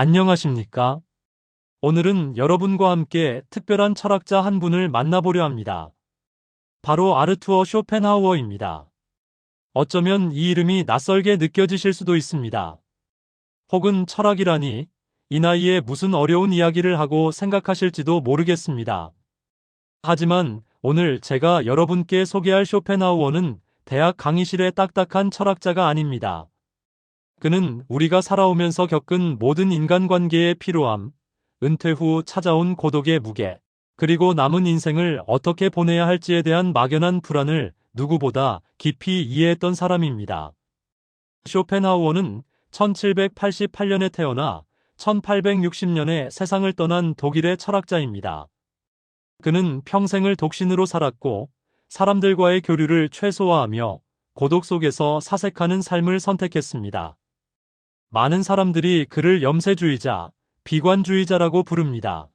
안녕하십니까? 오늘은 여러분과 함께 특별한 철학자 한 분을 만나보려 합니다. 바로 아르투어 쇼펜하우어입니다. 어쩌면 이 이름이 낯설게 느껴지실 수도 있습니다. 혹은 철학이라니 이 나이에 무슨 어려운 이야기를 하고 생각하실지도 모르겠습니다. 하지만 오늘 제가 여러분께 소개할 쇼펜하우어는 대학 강의실의 딱딱한 철학자가 아닙니다. 그는 우리가 살아오면서 겪은 모든 인간관계의 피로함, 은퇴 후 찾아온 고독의 무게, 그리고 남은 인생을 어떻게 보내야 할지에 대한 막연한 불안을 누구보다 깊이 이해했던 사람입니다. 쇼펜하우어는 1788년에 태어나 1860년에 세상을 떠난 독일의 철학자입니다. 그는 평생을 독신으로 살았고 사람들과의 교류를 최소화하며 고독 속에서 사색하는 삶을 선택했습니다. 많은 사람들이 그를 염세주의자, 비관주의자라고 부릅니다.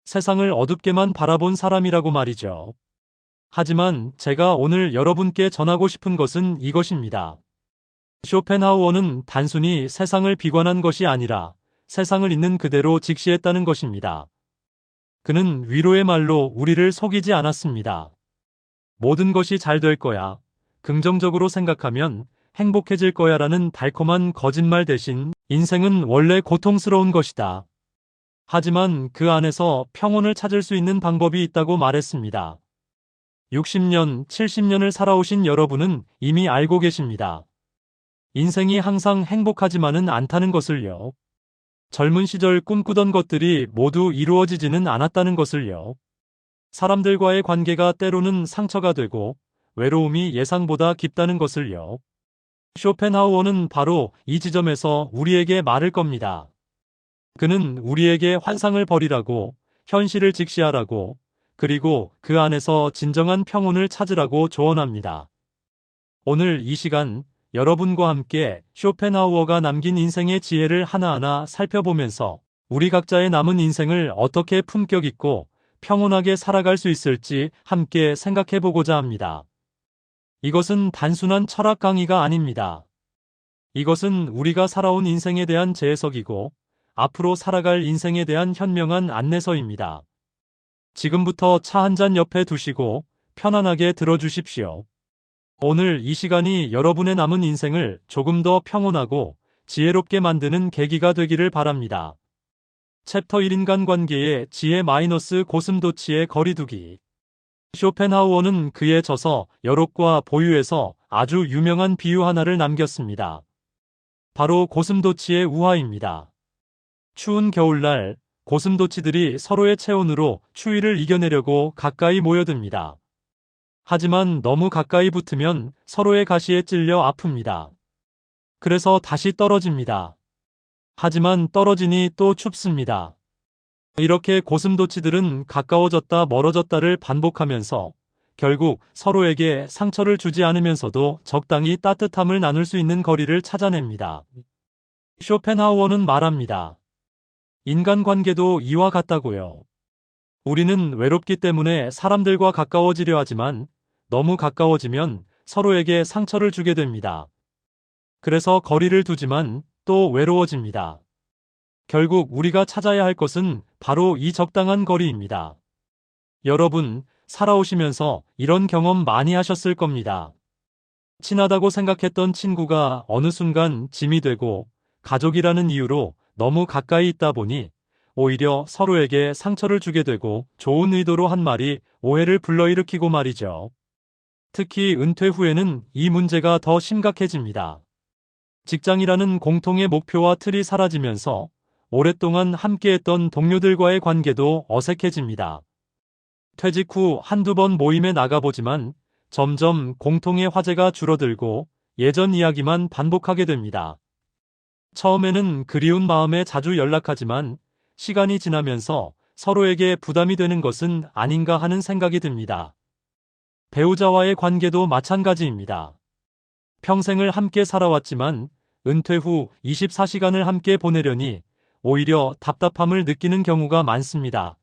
세상을 어둡게만 바라본 사람이라고 말이죠. 하지만 제가 오늘 여러분께 전하고 싶은 것은 이것입니다. 쇼펜하우어는 단순히 세상을 비관한 것이 아니라 세상을 있는 그대로 직시했다는 것입니다. 그는 위로의 말로 우리를 속이지 않았습니다. 모든 것이 잘 될 거야. 긍정적으로 생각하면 행복해질 거야 라는 달콤한 거짓말 대신 인생은 원래 고통스러운 것이다. 하지만 그 안에서 평온을 찾을 수 있는 방법이 있다고 말했습니다. 60년, 70년을 살아오신 여러분은 이미 알고 계십니다. 인생이 항상 행복하지만은 않다는 것을요. 젊은 시절 꿈꾸던 것들이 모두 이루어지지는 않았다는 것을요. 사람들과의 관계가 때로는 상처가 되고 외로움이 예상보다 깊다는 것을요. 쇼펜하우어는 바로 이 지점에서 우리에게 말할 겁니다. 그는 우리에게 환상을 버리라고, 현실을 직시하라고, 그리고 그 안에서 진정한 평온을 찾으라고 조언합니다. 오늘 이 시간 여러분과 함께 쇼펜하우어가 남긴 인생의 지혜를 하나하나 살펴보면서 우리 각자의 남은 인생을 어떻게 품격 있고 평온하게 살아갈 수 있을지 함께 생각해보고자 합니다. 이것은 단순한 철학 강의가 아닙니다. 이것은 우리가 살아온 인생에 대한 재해석이고 앞으로 살아갈 인생에 대한 현명한 안내서입니다. 지금부터 차 한 잔 옆에 두시고 편안하게 들어주십시오. 오늘 이 시간이 여러분의 남은 인생을 조금 더 평온하고 지혜롭게 만드는 계기가 되기를 바랍니다. 챕터 1 인간관계의 지혜 마이너스 고슴도치의 거리두기. 쇼펜하우어는 그의 저서 여록과 보유에서 아주 유명한 비유 하나를 남겼습니다. 바로 고슴도치의 우화입니다. 추운 겨울날 고슴도치들이 서로의 체온으로 추위를 이겨내려고 가까이 모여듭니다. 하지만 너무 가까이 붙으면 서로의 가시에 찔려 아픕니다. 그래서 다시 떨어집니다. 하지만 떨어지니 또 춥습니다. 이렇게 고슴도치들은 가까워졌다 멀어졌다를 반복하면서 결국 서로에게 상처를 주지 않으면서도 적당히 따뜻함을 나눌 수 있는 거리를 찾아냅니다. 쇼펜하우어는 말합니다. 인간관계도 이와 같다고요. 우리는 외롭기 때문에 사람들과 가까워지려 하지만 너무 가까워지면 서로에게 상처를 주게 됩니다. 그래서 거리를 두지만 또 외로워집니다. 결국 우리가 찾아야 할 것은 바로 이 적당한 거리입니다. 여러분, 살아오시면서 이런 경험 많이 하셨을 겁니다. 친하다고 생각했던 친구가 어느 순간 짐이 되고 가족이라는 이유로 너무 가까이 있다 보니 오히려 서로에게 상처를 주게 되고 좋은 의도로 한 말이 오해를 불러일으키고 말이죠. 특히 은퇴 후에는 이 문제가 더 심각해집니다. 직장이라는 공통의 목표와 틀이 사라지면서 오랫동안 함께했던 동료들과의 관계도 어색해집니다. 퇴직 후 한두 번 모임에 나가보지만 점점 공통의 화제가 줄어들고 예전 이야기만 반복하게 됩니다. 처음에는 그리운 마음에 자주 연락하지만 시간이 지나면서 서로에게 부담이 되는 것은 아닌가 하는 생각이 듭니다. 배우자와의 관계도 마찬가지입니다. 평생을 함께 살아왔지만 은퇴 후 24시간을 함께 보내려니 오히려 답답함을 느끼는 경우가 많습니다.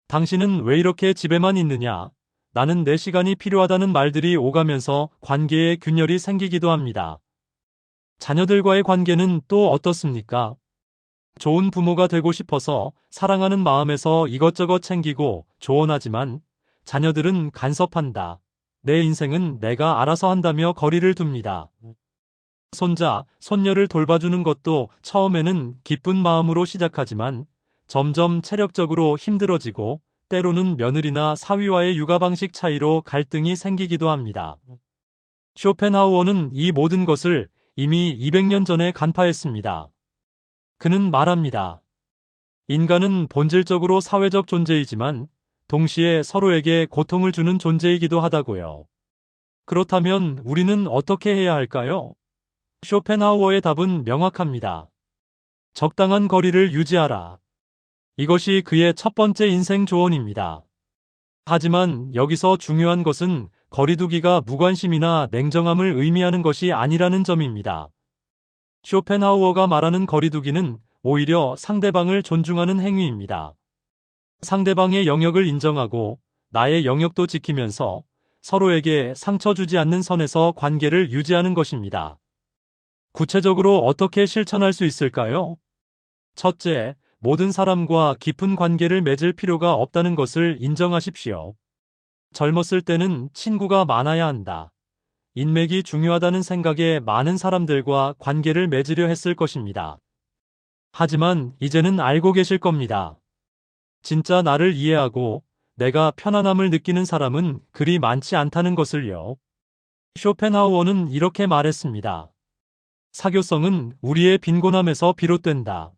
당신은 왜 이렇게 집에만 있느냐? 나는 내 시간이 필요하다는 말들이 오가면서 관계에 균열이 생기기도 합니다. 자녀들과의 관계는 또 어떻습니까? 좋은 부모가 되고 싶어서 사랑하는 마음에서 이것저것 챙기고 조언하지만 자녀들은 간섭한다. 내 인생은 내가 알아서 한다며 거리를 둡니다. 손자, 손녀를 돌봐주는 것도 처음에는 기쁜 마음으로 시작하지만 점점 체력적으로 힘들어지고 때로는 며느리나 사위와의 육아 방식 차이로 갈등이 생기기도 합니다. 쇼펜하우어는 이 모든 것을 이미 200년 전에 간파했습니다. 그는 말합니다. 인간은 본질적으로 사회적 존재이지만 동시에 서로에게 고통을 주는 존재이기도 하다고요. 그렇다면 우리는 어떻게 해야 할까요? 쇼펜하우어의 답은 명확합니다. 적당한 거리를 유지하라. 이것이 그의 첫 번째 인생 조언입니다. 하지만 여기서 중요한 것은 거리두기가 무관심이나 냉정함을 의미하는 것이 아니라는 점입니다. 쇼펜하우어가 말하는 거리두기는 오히려 상대방을 존중하는 행위입니다. 상대방의 영역을 인정하고 나의 영역도 지키면서 서로에게 상처 주지 않는 선에서 관계를 유지하는 것입니다. 구체적으로 어떻게 실천할 수 있을까요? 첫째, 모든 사람과 깊은 관계를 맺을 필요가 없다는 것을 인정하십시오. 젊었을 때는 친구가 많아야 한다. 인맥이 중요하다는 생각에 많은 사람들과 관계를 맺으려 했을 것입니다. 하지만 이제는 알고 계실 겁니다. 진짜 나를 이해하고 내가 편안함을 느끼는 사람은 그리 많지 않다는 것을요. 쇼펜하우어는 이렇게 말했습니다. 사교성은 우리의 빈곤함에서 비롯된다.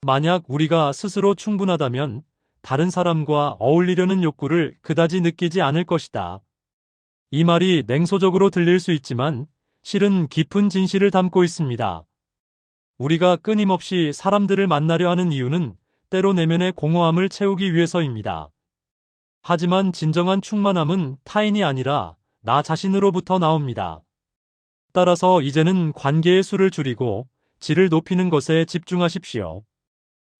만약 우리가 스스로 충분하다면 다른 사람과 어울리려는 욕구를 그다지 느끼지 않을 것이다. 이 말이 냉소적으로 들릴 수 있지만 실은 깊은 진실을 담고 있습니다. 우리가 끊임없이 사람들을 만나려 하는 이유는 때로 내면의 공허함을 채우기 위해서입니다. 하지만 진정한 충만함은 타인이 아니라 나 자신으로부터 나옵니다. 따라서 이제는 관계의 수를 줄이고 질을 높이는 것에 집중하십시오.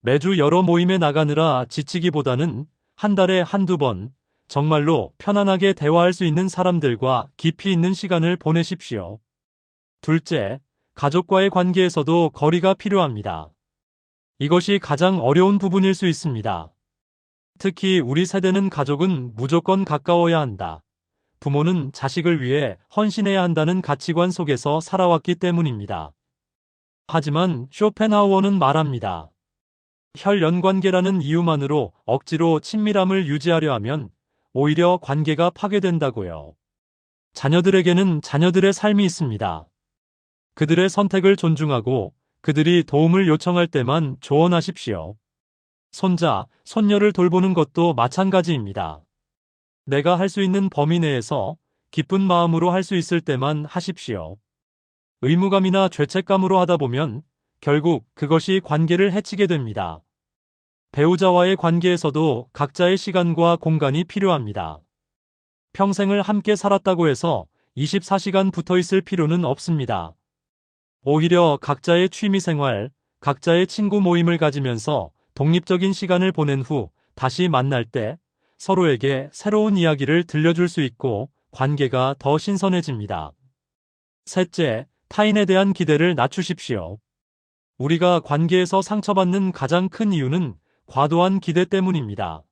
매주 여러 모임에 나가느라 지치기보다는 한 달에 한두 번 정말로 편안하게 대화할 수 있는 사람들과 깊이 있는 시간을 보내십시오. 둘째, 가족과의 관계에서도 거리가 필요합니다. 이것이 가장 어려운 부분일 수 있습니다. 특히 우리 세대는 가족은 무조건 가까워야 한다. 부모는 자식을 위해 헌신해야 한다는 가치관 속에서 살아왔기 때문입니다. 하지만 쇼펜하우어는 말합니다. 혈연관계라는 이유만으로 억지로 친밀함을 유지하려 하면 오히려 관계가 파괴된다고요. 자녀들에게는 자녀들의 삶이 있습니다. 그들의 선택을 존중하고 그들이 도움을 요청할 때만 조언하십시오. 손자, 손녀를 돌보는 것도 마찬가지입니다. 내가 할 수 있는 범위 내에서 기쁜 마음으로 할 수 있을 때만 하십시오. 의무감이나 죄책감으로 하다 보면 결국 그것이 관계를 해치게 됩니다. 배우자와의 관계에서도 각자의 시간과 공간이 필요합니다. 평생을 함께 살았다고 해서 24시간 붙어 있을 필요는 없습니다. 오히려 각자의 취미생활, 각자의 친구 모임을 가지면서 독립적인 시간을 보낸 후 다시 만날 때 서로에게 새로운 이야기를 들려줄 수 있고 관계가 더 신선해집니다. 셋째, 타인에 대한 기대를 낮추십시오. 우리가 관계에서 상처받는 가장 큰 이유는 과도한 기대 때문입니다.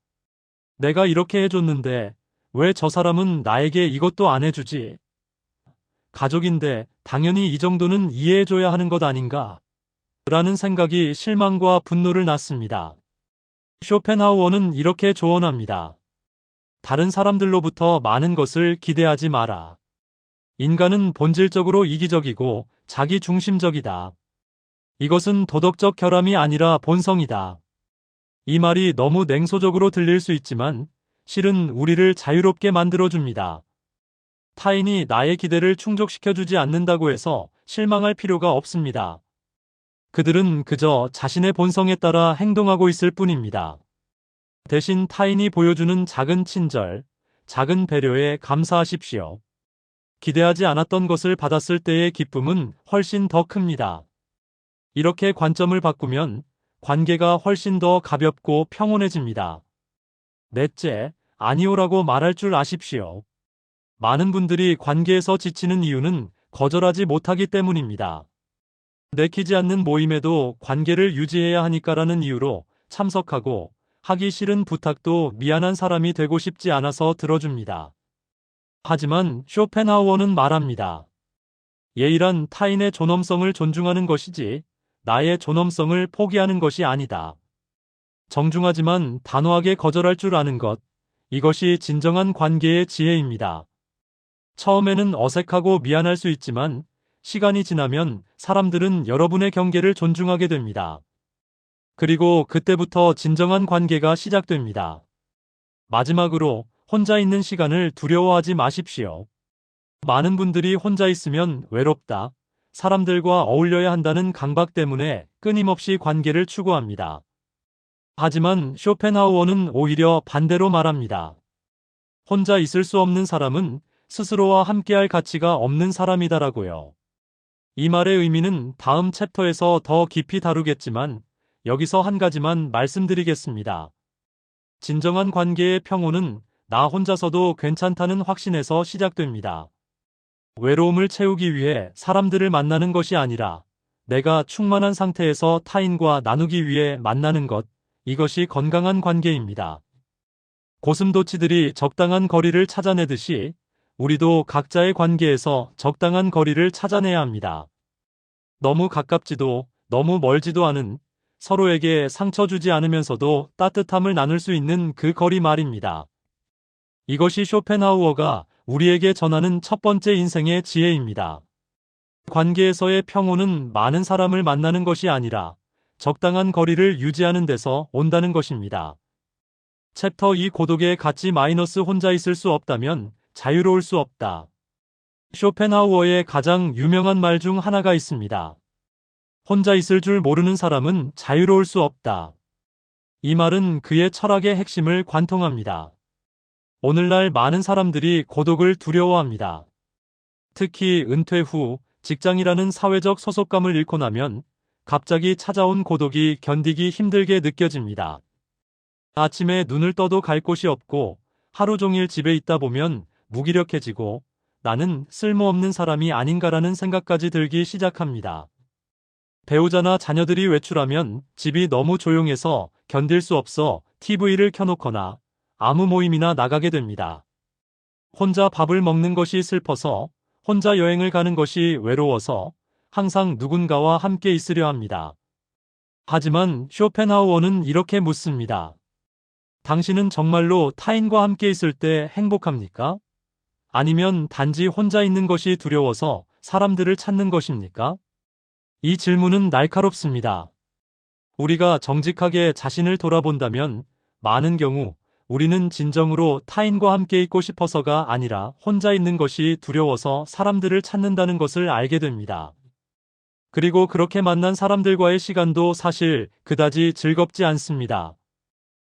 내가 이렇게 해줬는데 왜 저 사람은 나에게 이것도 안 해주지? 가족인데 당연히 이 정도는 이해해줘야 하는 것 아닌가? 라는 생각이 실망과 분노를 낳습니다. 쇼펜하우어는 이렇게 조언합니다. 다른 사람들로부터 많은 것을 기대하지 마라. 인간은 본질적으로 이기적이고 자기중심적이다. 이것은 도덕적 결함이 아니라 본성이다. 이 말이 너무 냉소적으로 들릴 수 있지만 실은 우리를 자유롭게 만들어줍니다. 타인이 나의 기대를 충족시켜주지 않는다고 해서 실망할 필요가 없습니다. 그들은 그저 자신의 본성에 따라 행동하고 있을 뿐입니다. 대신 타인이 보여주는 작은 친절, 작은 배려에 감사하십시오. 기대하지 않았던 것을 받았을 때의 기쁨은 훨씬 더 큽니다. 이렇게 관점을 바꾸면 관계가 훨씬 더 가볍고 평온해집니다. 넷째, 아니오라고 말할 줄 아십시오. 많은 분들이 관계에서 지치는 이유는 거절하지 못하기 때문입니다. 내키지 않는 모임에도 관계를 유지해야 하니까라는 이유로 참석하고 하기 싫은 부탁도 미안한 사람이 되고 싶지 않아서 들어줍니다. 하지만 쇼펜하우어는 말합니다. 예의란 타인의 존엄성을 존중하는 것이지 나의 존엄성을 포기하는 것이 아니다. 정중하지만 단호하게 거절할 줄 아는 것, 이것이 진정한 관계의 지혜입니다. 처음에는 어색하고 미안할 수 있지만 시간이 지나면 사람들은 여러분의 경계를 존중하게 됩니다. 그리고 그때부터 진정한 관계가 시작됩니다. 마지막으로 혼자 있는 시간을 두려워하지 마십시오. 많은 분들이 혼자 있으면 외롭다, 사람들과 어울려야 한다는 강박 때문에 끊임없이 관계를 추구합니다. 하지만 쇼펜하우어는 오히려 반대로 말합니다. 혼자 있을 수 없는 사람은 스스로와 함께할 가치가 없는 사람이다라고요. 이 말의 의미는 다음 챕터에서 더 깊이 다루겠지만 여기서 한 가지만 말씀드리겠습니다. 진정한 관계의 평온은 나 혼자서도 괜찮다는 확신에서 시작됩니다. 외로움을 채우기 위해 사람들을 만나는 것이 아니라 내가 충만한 상태에서 타인과 나누기 위해 만나는 것, 이것이 건강한 관계입니다. 고슴도치들이 적당한 거리를 찾아내듯이 우리도 각자의 관계에서 적당한 거리를 찾아내야 합니다. 너무 가깝지도 너무 멀지도 않은, 서로에게 상처 주지 않으면서도 따뜻함을 나눌 수 있는 그 거리 말입니다. 이것이 쇼펜하우어가 우리에게 전하는 첫 번째 인생의 지혜입니다. 관계에서의 평온은 많은 사람을 만나는 것이 아니라 적당한 거리를 유지하는 데서 온다는 것입니다. 챕터 2 고독의 가치 마이너스 혼자 있을 수 없다면 자유로울 수 없다. 쇼펜하우어의 가장 유명한 말 중 하나가 있습니다. 혼자 있을 줄 모르는 사람은 자유로울 수 없다. 이 말은 그의 철학의 핵심을 관통합니다. 오늘날 많은 사람들이 고독을 두려워합니다. 특히 은퇴 후 직장이라는 사회적 소속감을 잃고 나면 갑자기 찾아온 고독이 견디기 힘들게 느껴집니다. 아침에 눈을 떠도 갈 곳이 없고 하루 종일 집에 있다 보면 무기력해지고 나는 쓸모없는 사람이 아닌가라는 생각까지 들기 시작합니다. 배우자나 자녀들이 외출하면 집이 너무 조용해서 견딜 수 없어 TV를 켜놓거나 아무 모임이나 나가게 됩니다. 혼자 밥을 먹는 것이 슬퍼서, 혼자 여행을 가는 것이 외로워서 항상 누군가와 함께 있으려 합니다. 하지만 쇼펜하우어는 이렇게 묻습니다. 당신은 정말로 타인과 함께 있을 때 행복합니까? 아니면 단지 혼자 있는 것이 두려워서 사람들을 찾는 것입니까? 이 질문은 날카롭습니다. 우리가 정직하게 자신을 돌아본다면 많은 경우 우리는 진정으로 타인과 함께 있고 싶어서가 아니라 혼자 있는 것이 두려워서 사람들을 찾는다는 것을 알게 됩니다. 그리고 그렇게 만난 사람들과의 시간도 사실 그다지 즐겁지 않습니다.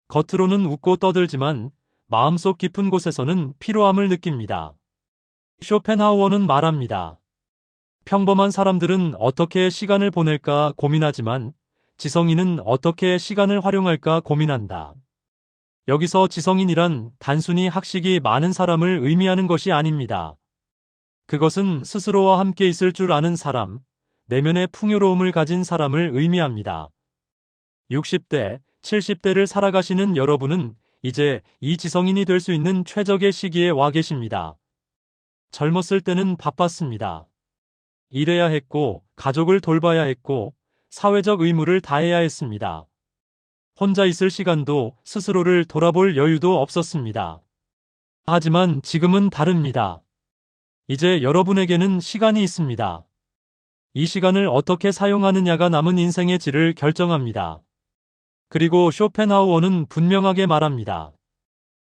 겉으로는 웃고 떠들지만 마음속 깊은 곳에서는 피로함을 느낍니다. 쇼펜하우어는 말합니다. 평범한 사람들은 어떻게 시간을 보낼까 고민하지만 지성인은 어떻게 시간을 활용할까 고민한다. 여기서 지성인이란 단순히 학식이 많은 사람을 의미하는 것이 아닙니다. 그것은 스스로와 함께 있을 줄 아는 사람, 내면의 풍요로움을 가진 사람을 의미합니다. 60대, 70대를 살아가시는 여러분은 이제 이 지성인이 될 수 있는 최적의 시기에 와 계십니다. 젊었을 때는 바빴습니다. 일해야 했고, 가족을 돌봐야 했고, 사회적 의무를 다해야 했습니다. 혼자 있을 시간도 스스로를 돌아볼 여유도 없었습니다. 하지만 지금은 다릅니다. 이제 여러분에게는 시간이 있습니다. 이 시간을 어떻게 사용하느냐가 남은 인생의 질을 결정합니다. 그리고 쇼펜하우어는 분명하게 말합니다.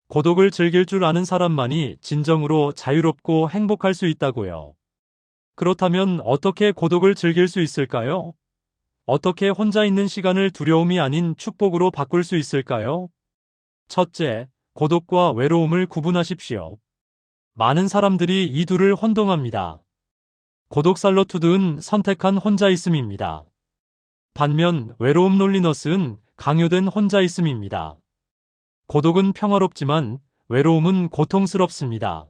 고독을 즐길 줄 아는 사람만이 진정으로 자유롭고 행복할 수 있다고요. 그렇다면 어떻게 고독을 즐길 수 있을까요? 어떻게 혼자 있는 시간을 두려움이 아닌 축복으로 바꿀 수 있을까요? 첫째, 고독과 외로움을 구분하십시오. 많은 사람들이 이 둘을 혼동합니다. 고독 살러투드는 선택한 혼자 있음입니다. 반면 외로움 롤리너스는 강요된 혼자 있음입니다. 고독은 평화롭지만 외로움은 고통스럽습니다.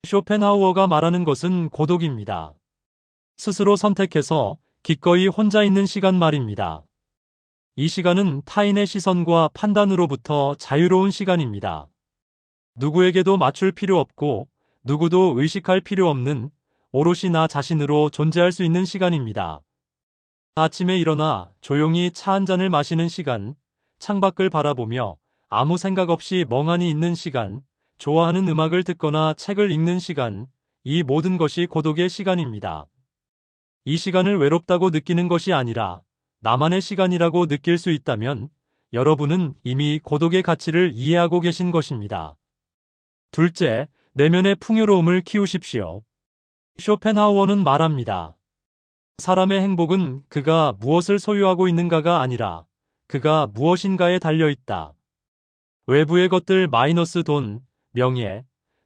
쇼펜하우어가 말하는 것은 고독입니다. 스스로 선택해서 기꺼이 혼자 있는 시간 말입니다. 이 시간은 타인의 시선과 판단으로부터 자유로운 시간입니다. 누구에게도 맞출 필요 없고 누구도 의식할 필요 없는 오롯이 나 자신으로 존재할 수 있는 시간입니다. 아침에 일어나 조용히 차 한 잔을 마시는 시간, 창밖을 바라보며 아무 생각 없이 멍하니 있는 시간, 좋아하는 음악을 듣거나 책을 읽는 시간, 이 모든 것이 고독의 시간입니다. 이 시간을 외롭다고 느끼는 것이 아니라 나만의 시간이라고 느낄 수 있다면 여러분은 이미 고독의 가치를 이해하고 계신 것입니다. 둘째, 내면의 풍요로움을 키우십시오. 쇼펜하우어는 말합니다. 사람의 행복은 그가 무엇을 소유하고 있는가가 아니라 그가 무엇인가에 달려있다. 외부의 것들 마이너스 돈, 명예,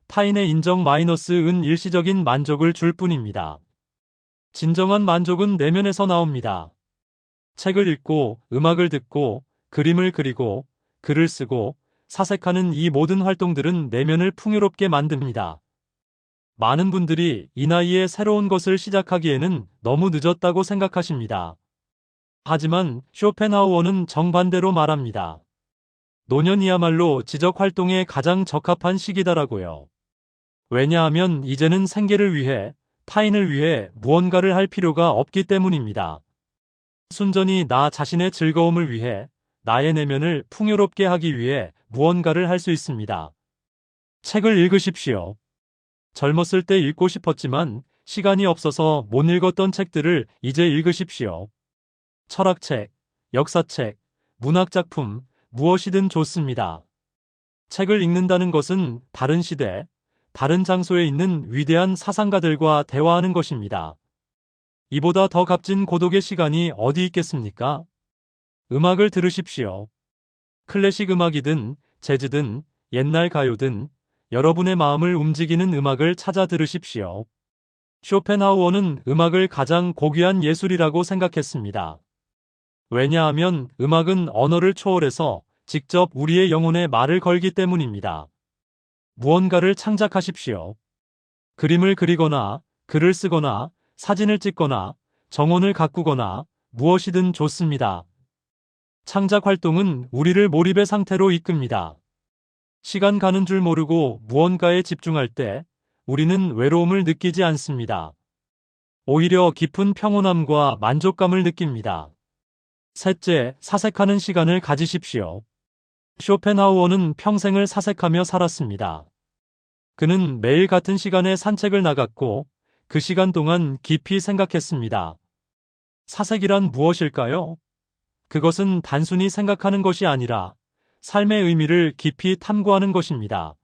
타인의 인정 마이너스 은 일시적인 만족을 줄 뿐입니다. 진정한 만족은 내면에서 나옵니다. 책을 읽고, 음악을 듣고, 그림을 그리고, 글을 쓰고, 사색하는 이 모든 활동들은 내면을 풍요롭게 만듭니다. 많은 분들이 이 나이에 새로운 것을 시작하기에는 너무 늦었다고 생각하십니다. 하지만 쇼펜하우어는 정반대로 말합니다. 노년이야말로 지적 활동에 가장 적합한 시기다라고요. 왜냐하면 이제는 생계를 위해, 타인을 위해 무언가를 할 필요가 없기 때문입니다. 순전히 나 자신의 즐거움을 위해, 나의 내면을 풍요롭게 하기 위해 무언가를 할 수 있습니다. 책을 읽으십시오. 젊었을 때 읽고 싶었지만 시간이 없어서 못 읽었던 책들을 이제 읽으십시오. 철학책, 역사책, 문학작품, 무엇이든 좋습니다. 책을 읽는다는 것은 다른 시대, 다른 장소에 있는 위대한 사상가들과 대화하는 것입니다. 이보다 더 값진 고독의 시간이 어디 있겠습니까? 음악을 들으십시오. 클래식 음악이든 재즈든 옛날 가요든 여러분의 마음을 움직이는 음악을 찾아 들으십시오. 쇼펜하우어는 음악을 가장 고귀한 예술이라고 생각했습니다. 왜냐하면 음악은 언어를 초월해서 직접 우리의 영혼에 말을 걸기 때문입니다. 무언가를 창작하십시오. 그림을 그리거나, 글을 쓰거나, 사진을 찍거나, 정원을 가꾸거나, 무엇이든 좋습니다. 창작 활동은 우리를 몰입의 상태로 이끕니다. 시간 가는 줄 모르고 무언가에 집중할 때 우리는 외로움을 느끼지 않습니다. 오히려 깊은 평온함과 만족감을 느낍니다. 셋째, 사색하는 시간을 가지십시오. 쇼펜하우어는 평생을 사색하며 살았습니다. 그는 매일 같은 시간에 산책을 나갔고 그 시간 동안 깊이 생각했습니다. 사색이란 무엇일까요? 그것은 단순히 생각하는 것이 아니라 삶의 의미를 깊이 탐구하는 것입니다.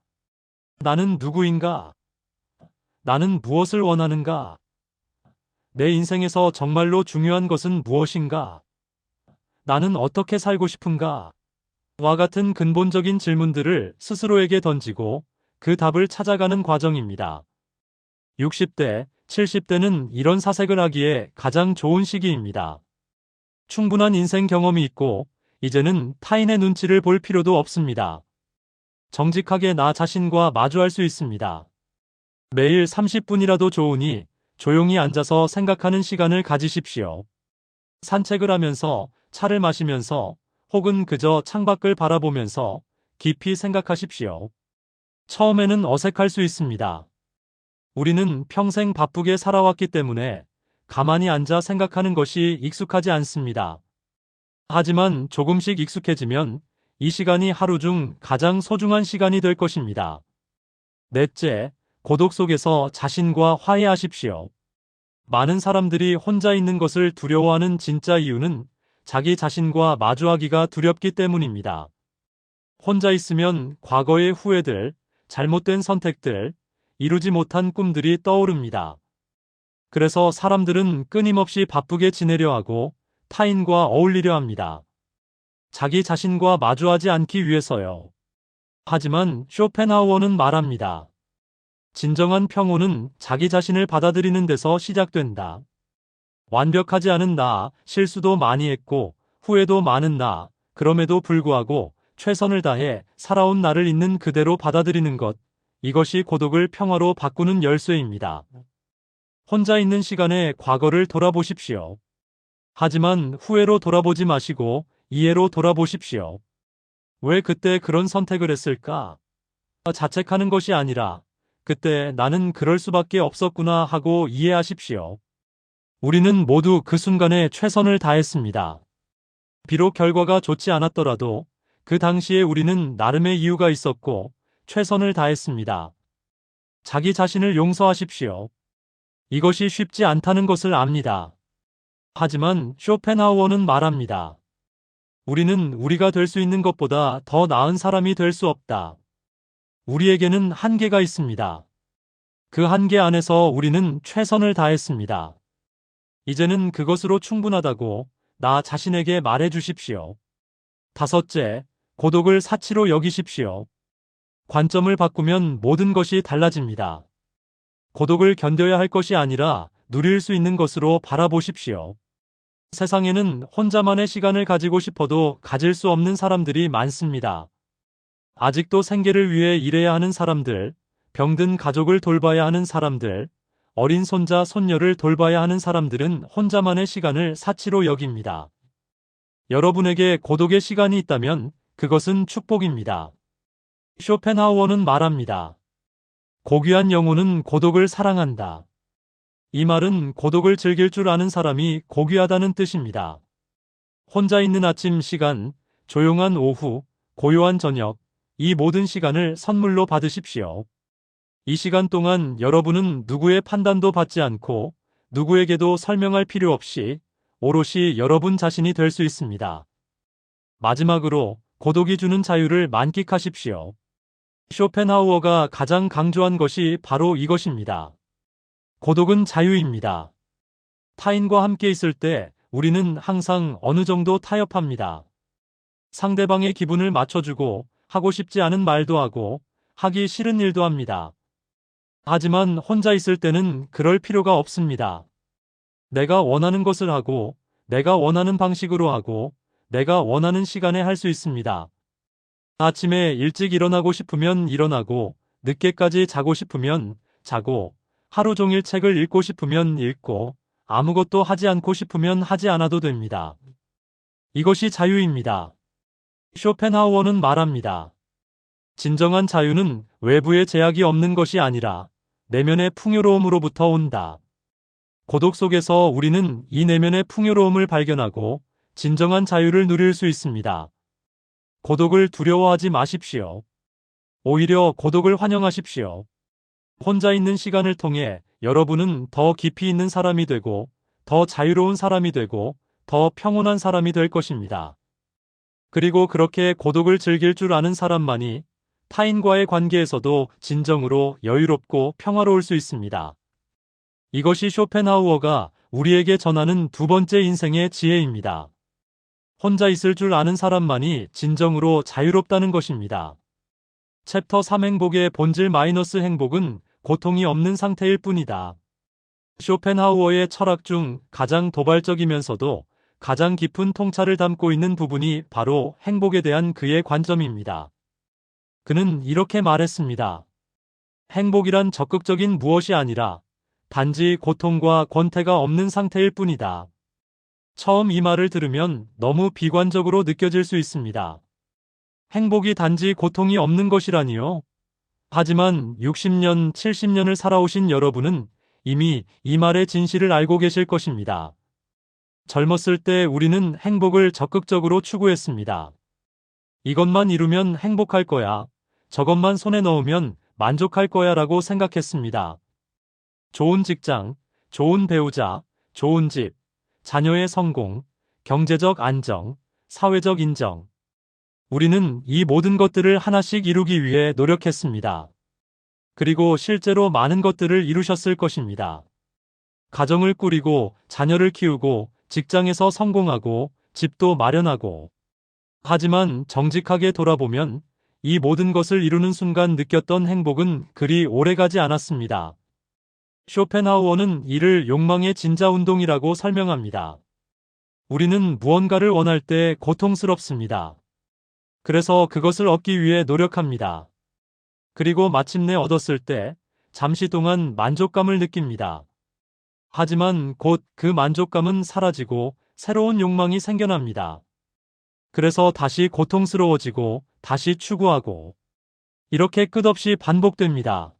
나는 누구인가? 나는 무엇을 원하는가? 내 인생에서 정말로 중요한 것은 무엇인가? 나는 어떻게 살고 싶은가? 와 같은 근본적인 질문들을 스스로에게 던지고 그 답을 찾아가는 과정입니다. 60대, 70대는 이런 사색을 하기에 가장 좋은 시기입니다. 충분한 인생 경험이 있고 이제는 타인의 눈치를 볼 필요도 없습니다. 정직하게 나 자신과 마주할 수 있습니다. 매일 30분이라도 좋으니 조용히 앉아서 생각하는 시간을 가지십시오. 산책을 하면서, 차를 마시면서, 혹은 그저 창밖을 바라보면서 깊이 생각하십시오. 처음에는 어색할 수 있습니다. 우리는 평생 바쁘게 살아왔기 때문에 가만히 앉아 생각하는 것이 익숙하지 않습니다. 하지만 조금씩 익숙해지면 이 시간이 하루 중 가장 소중한 시간이 될 것입니다. 넷째, 고독 속에서 자신과 화해하십시오. 많은 사람들이 혼자 있는 것을 두려워하는 진짜 이유는 자기 자신과 마주하기가 두렵기 때문입니다. 혼자 있으면 과거의 후회들, 잘못된 선택들, 이루지 못한 꿈들이 떠오릅니다. 그래서 사람들은 끊임없이 바쁘게 지내려 하고 타인과 어울리려 합니다. 자기 자신과 마주하지 않기 위해서요. 하지만 쇼펜하우어는 말합니다. 진정한 평온은 자기 자신을 받아들이는 데서 시작된다. 완벽하지 않은 나, 실수도 많이 했고 후회도 많은 나, 그럼에도 불구하고 최선을 다해 살아온 나를 있는 그대로 받아들이는 것, 이것이 고독을 평화로 바꾸는 열쇠입니다. 혼자 있는 시간에 과거를 돌아보십시오. 하지만 후회로 돌아보지 마시고 이해로 돌아보십시오. 왜 그때 그런 선택을 했을까? 자책하는 것이 아니라 그때 나는 그럴 수밖에 없었구나 하고 이해하십시오. 우리는 모두 그 순간에 최선을 다했습니다. 비록 결과가 좋지 않았더라도 그 당시에 우리는 나름의 이유가 있었고 최선을 다했습니다. 자기 자신을 용서하십시오. 이것이 쉽지 않다는 것을 압니다. 하지만 쇼펜하우어는 말합니다. 우리는 우리가 될 수 있는 것보다 더 나은 사람이 될 수 없다. 우리에게는 한계가 있습니다. 그 한계 안에서 우리는 최선을 다했습니다. 이제는 그것으로 충분하다고 나 자신에게 말해 주십시오. 다섯째, 고독을 사치로 여기십시오. 관점을 바꾸면 모든 것이 달라집니다. 고독을 견뎌야 할 것이 아니라 누릴 수 있는 것으로 바라보십시오. 세상에는 혼자만의 시간을 가지고 싶어도 가질 수 없는 사람들이 많습니다. 아직도 생계를 위해 일해야 하는 사람들, 병든 가족을 돌봐야 하는 사람들, 어린 손자, 손녀를 돌봐야 하는 사람들은 혼자만의 시간을 사치로 여깁니다. 여러분에게 고독의 시간이 있다면 그것은 축복입니다. 쇼펜하우어는 말합니다. 고귀한 영혼은 고독을 사랑한다. 이 말은 고독을 즐길 줄 아는 사람이 고귀하다는 뜻입니다. 혼자 있는 아침 시간, 조용한 오후, 고요한 저녁, 이 모든 시간을 선물로 받으십시오. 이 시간 동안 여러분은 누구의 판단도 받지 않고 누구에게도 설명할 필요 없이 오롯이 여러분 자신이 될 수 있습니다. 마지막으로 고독이 주는 자유를 만끽하십시오. 쇼펜하우어가 가장 강조한 것이 바로 이것입니다. 고독은 자유입니다. 타인과 함께 있을 때 우리는 항상 어느 정도 타협합니다. 상대방의 기분을 맞춰주고 하고 싶지 않은 말도 하고 하기 싫은 일도 합니다. 하지만 혼자 있을 때는 그럴 필요가 없습니다. 내가 원하는 것을 하고 내가 원하는 방식으로 하고 내가 원하는 시간에 할 수 있습니다. 아침에 일찍 일어나고 싶으면 일어나고 늦게까지 자고 싶으면 자고 하루 종일 책을 읽고 싶으면 읽고 아무것도 하지 않고 싶으면 하지 않아도 됩니다. 이것이 자유입니다. 쇼펜하우어는 말합니다. 진정한 자유는 외부의 제약이 없는 것이 아니라 내면의 풍요로움으로부터 온다. 고독 속에서 우리는 이 내면의 풍요로움을 발견하고 진정한 자유를 누릴 수 있습니다. 고독을 두려워하지 마십시오. 오히려 고독을 환영하십시오. 혼자 있는 시간을 통해 여러분은 더 깊이 있는 사람이 되고 더 자유로운 사람이 되고 더 평온한 사람이 될 것입니다. 그리고 그렇게 고독을 즐길 줄 아는 사람만이 타인과의 관계에서도 진정으로 여유롭고 평화로울 수 있습니다. 이것이 쇼펜하우어가 우리에게 전하는 두 번째 인생의 지혜입니다. 혼자 있을 줄 아는 사람만이 진정으로 자유롭다는 것입니다. 챕터 3 행복의 본질 마이너스 행복은 고통이 없는 상태일 뿐이다. 쇼펜하우어의 철학 중 가장 도발적이면서도 가장 깊은 통찰을 담고 있는 부분이 바로 행복에 대한 그의 관점입니다. 그는 이렇게 말했습니다. 행복이란 적극적인 무엇이 아니라 단지 고통과 권태가 없는 상태일 뿐이다. 처음 이 말을 들으면 너무 비관적으로 느껴질 수 있습니다. 행복이 단지 고통이 없는 것이라니요? 하지만 60년, 70년을 살아오신 여러분은 이미 이 말의 진실을 알고 계실 것입니다. 젊었을 때 우리는 행복을 적극적으로 추구했습니다. 이것만 이루면 행복할 거야. 저것만 손에 넣으면 만족할 거야 라고 생각했습니다. 좋은 직장, 좋은 배우자, 좋은 집, 자녀의 성공, 경제적 안정, 사회적 인정. 우리는 이 모든 것들을 하나씩 이루기 위해 노력했습니다. 그리고 실제로 많은 것들을 이루셨을 것입니다. 가정을 꾸리고 자녀를 키우고 직장에서 성공하고 집도 마련하고. 하지만 정직하게 돌아보면 이 모든 것을 이루는 순간 느꼈던 행복은 그리 오래가지 않았습니다. 쇼펜하우어는 이를 욕망의 진자운동이라고 설명합니다. 우리는 무언가를 원할 때 고통스럽습니다. 그래서 그것을 얻기 위해 노력합니다. 그리고 마침내 얻었을 때 잠시 동안 만족감을 느낍니다. 하지만 곧 그 만족감은 사라지고 새로운 욕망이 생겨납니다. 그래서 다시 고통스러워지고 다시 추구하고 이렇게 끝없이 반복됩니다.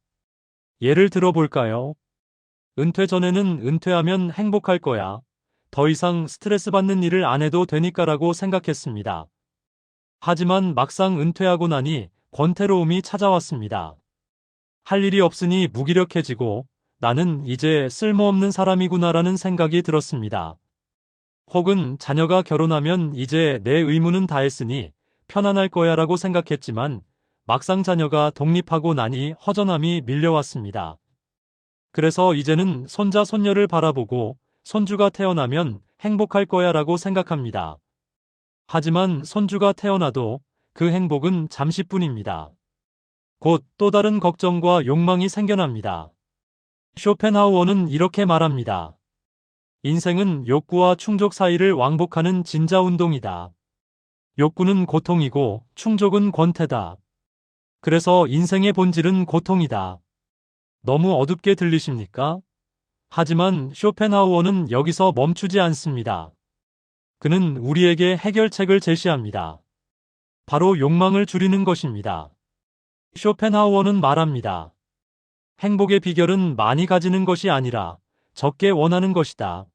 예를 들어 볼까요? 은퇴 전에는 은퇴하면 행복할 거야. 더 이상 스트레스 받는 일을 안 해도 되니까라고 생각했습니다. 하지만 막상 은퇴하고 나니 권태로움이 찾아왔습니다. 할 일이 없으니 무기력해지고 나는 이제 쓸모없는 사람이구나라는 생각이 들었습니다. 혹은 자녀가 결혼하면 이제 내 의무는 다 했으니 편안할 거야라고 생각했지만 막상 자녀가 독립하고 나니 허전함이 밀려왔습니다. 그래서 이제는 손자 손녀를 바라보고 손주가 태어나면 행복할 거야라고 생각합니다. 하지만 손주가 태어나도 그 행복은 잠시뿐입니다. 곧 또 다른 걱정과 욕망이 생겨납니다. 쇼펜하우어는 이렇게 말합니다. 인생은 욕구와 충족 사이를 왕복하는 진자 운동이다. 욕구는 고통이고 충족은 권태다. 그래서 인생의 본질은 고통이다. 너무 어둡게 들리십니까? 하지만 쇼펜하우어는 여기서 멈추지 않습니다. 그는 우리에게 해결책을 제시합니다. 바로 욕망을 줄이는 것입니다. 쇼펜하우어는 말합니다. 행복의 비결은 많이 가지는 것이 아니라 적게 원하는 것이다.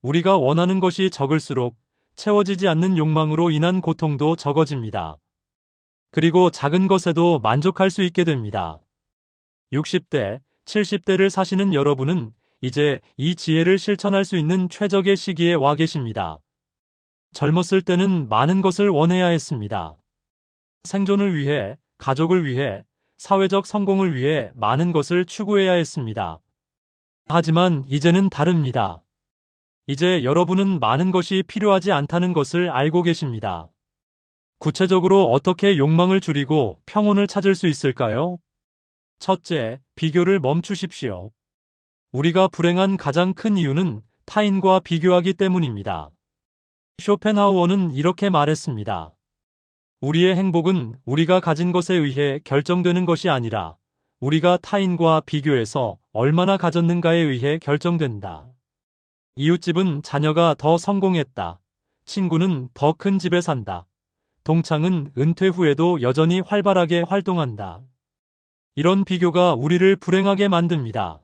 우리가 원하는 것이 적을수록 채워지지 않는 욕망으로 인한 고통도 적어집니다. 그리고 작은 것에도 만족할 수 있게 됩니다. 60대, 70대를 사시는 여러분은 이제 이 지혜를 실천할 수 있는 최적의 시기에 와 계십니다. 젊었을 때는 많은 것을 원해야 했습니다. 생존을 위해, 가족을 위해, 사회적 성공을 위해 많은 것을 추구해야 했습니다. 하지만 이제는 다릅니다. 이제 여러분은 많은 것이 필요하지 않다는 것을 알고 계십니다. 구체적으로 어떻게 욕망을 줄이고 평온을 찾을 수 있을까요? 첫째, 비교를 멈추십시오. 우리가 불행한 가장 큰 이유는 타인과 비교하기 때문입니다. 쇼펜하우어는 이렇게 말했습니다. 우리의 행복은 우리가 가진 것에 의해 결정되는 것이 아니라 우리가 타인과 비교해서 얼마나 가졌는가에 의해 결정된다. 이웃집은 자녀가 더 성공했다. 친구는 더 큰 집에 산다. 동창은 은퇴 후에도 여전히 활발하게 활동한다. 이런 비교가 우리를 불행하게 만듭니다.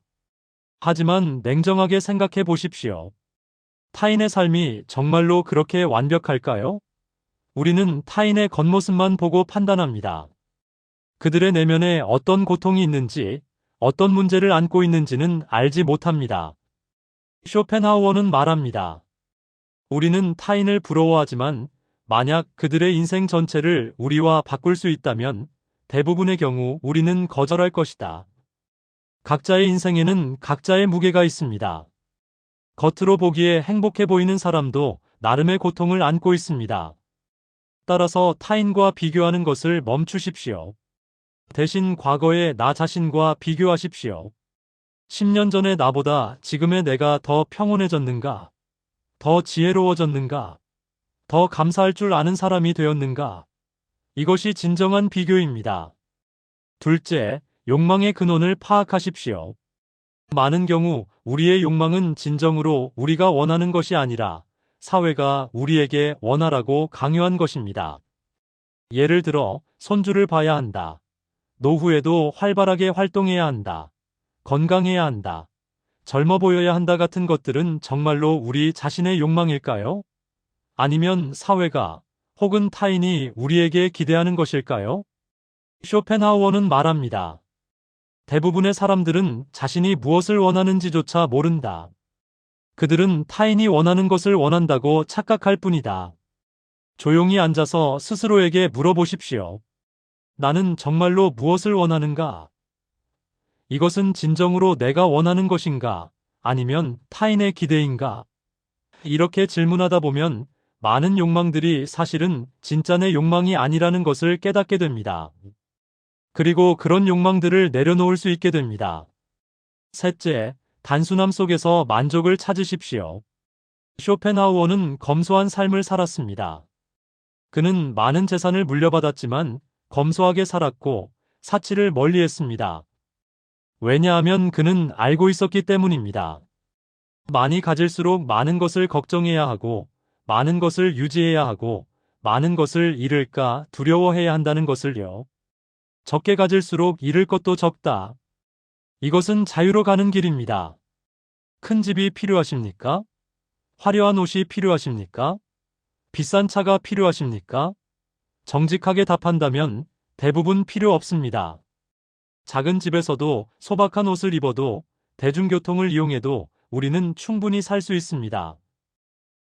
하지만 냉정하게 생각해 보십시오. 타인의 삶이 정말로 그렇게 완벽할까요? 우리는 타인의 겉모습만 보고 판단합니다. 그들의 내면에 어떤 고통이 있는지, 어떤 문제를 안고 있는지는 알지 못합니다. 쇼펜하우어는 말합니다. 우리는 타인을 부러워하지만 만약 그들의 인생 전체를 우리와 바꿀 수 있다면 대부분의 경우 우리는 거절할 것이다. 각자의 인생에는 각자의 무게가 있습니다. 겉으로 보기에 행복해 보이는 사람도 나름의 고통을 안고 있습니다. 따라서 타인과 비교하는 것을 멈추십시오. 대신 과거의 나 자신과 비교하십시오. 10년 전의 나보다 지금의 내가 더 평온해졌는가? 더 지혜로워졌는가? 더 감사할 줄 아는 사람이 되었는가? 이것이 진정한 비교입니다. 둘째, 욕망의 근원을 파악하십시오. 많은 경우 우리의 욕망은 진정으로 우리가 원하는 것이 아니라 사회가 우리에게 원하라고 강요한 것입니다. 예를 들어 손주를 봐야 한다. 노후에도 활발하게 활동해야 한다. 건강해야 한다. 젊어 보여야 한다 같은 것들은 정말로 우리 자신의 욕망일까요? 아니면 사회가 혹은 타인이 우리에게 기대하는 것일까요? 쇼펜하우어는 말합니다. 대부분의 사람들은 자신이 무엇을 원하는지조차 모른다. 그들은 타인이 원하는 것을 원한다고 착각할 뿐이다. 조용히 앉아서 스스로에게 물어보십시오. 나는 정말로 무엇을 원하는가? 이것은 진정으로 내가 원하는 것인가? 아니면 타인의 기대인가? 이렇게 질문하다 보면 많은 욕망들이 사실은 진짜 내 욕망이 아니라는 것을 깨닫게 됩니다. 그리고 그런 욕망들을 내려놓을 수 있게 됩니다. 셋째, 단순함 속에서 만족을 찾으십시오. 쇼펜하우어는 검소한 삶을 살았습니다. 그는 많은 재산을 물려받았지만 검소하게 살았고 사치를 멀리했습니다. 왜냐하면 그는 알고 있었기 때문입니다. 많이 가질수록 많은 것을 걱정해야 하고, 많은 것을 유지해야 하고, 많은 것을 잃을까 두려워해야 한다는 것을요. 적게 가질수록 잃을 것도 적다. 이것은 자유로 가는 길입니다. 큰 집이 필요하십니까? 화려한 옷이 필요하십니까? 비싼 차가 필요하십니까? 정직하게 답한다면 대부분 필요 없습니다. 작은 집에서도 소박한 옷을 입어도 대중교통을 이용해도 우리는 충분히 살 수 있습니다.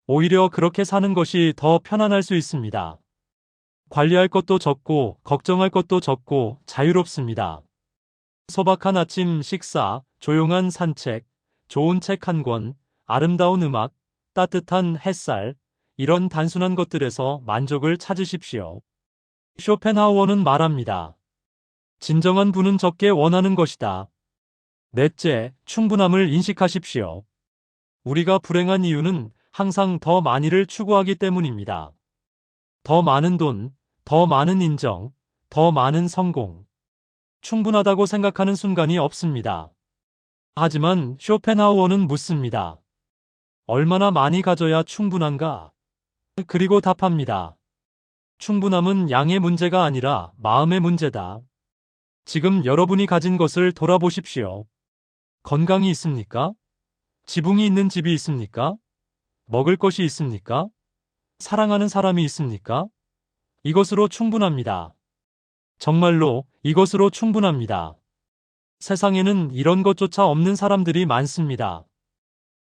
오히려 그렇게 사는 것이 더 편안할 수 있습니다. 관리할 것도 적고 걱정할 것도 적고 자유롭습니다. 소박한 아침 식사, 조용한 산책, 좋은 책 한 권, 아름다운 음악, 따뜻한 햇살, 이런 단순한 것들에서 만족을 찾으십시오. 쇼펜하우어는 말합니다. 진정한 부는 적게 원하는 것이다. 넷째, 충분함을 인식하십시오. 우리가 불행한 이유는 항상 더 많이를 추구하기 때문입니다. 더 많은 돈, 더 많은 인정, 더 많은 성공. 충분하다고 생각하는 순간이 없습니다. 하지만 쇼펜하우어는 묻습니다. 얼마나 많이 가져야 충분한가? 그리고 답합니다. 충분함은 양의 문제가 아니라 마음의 문제다. 지금 여러분이 가진 것을 돌아보십시오. 건강이 있습니까? 지붕이 있는 집이 있습니까? 먹을 것이 있습니까? 사랑하는 사람이 있습니까? 이것으로 충분합니다. 정말로 이것으로 충분합니다. 세상에는 이런 것조차 없는 사람들이 많습니다.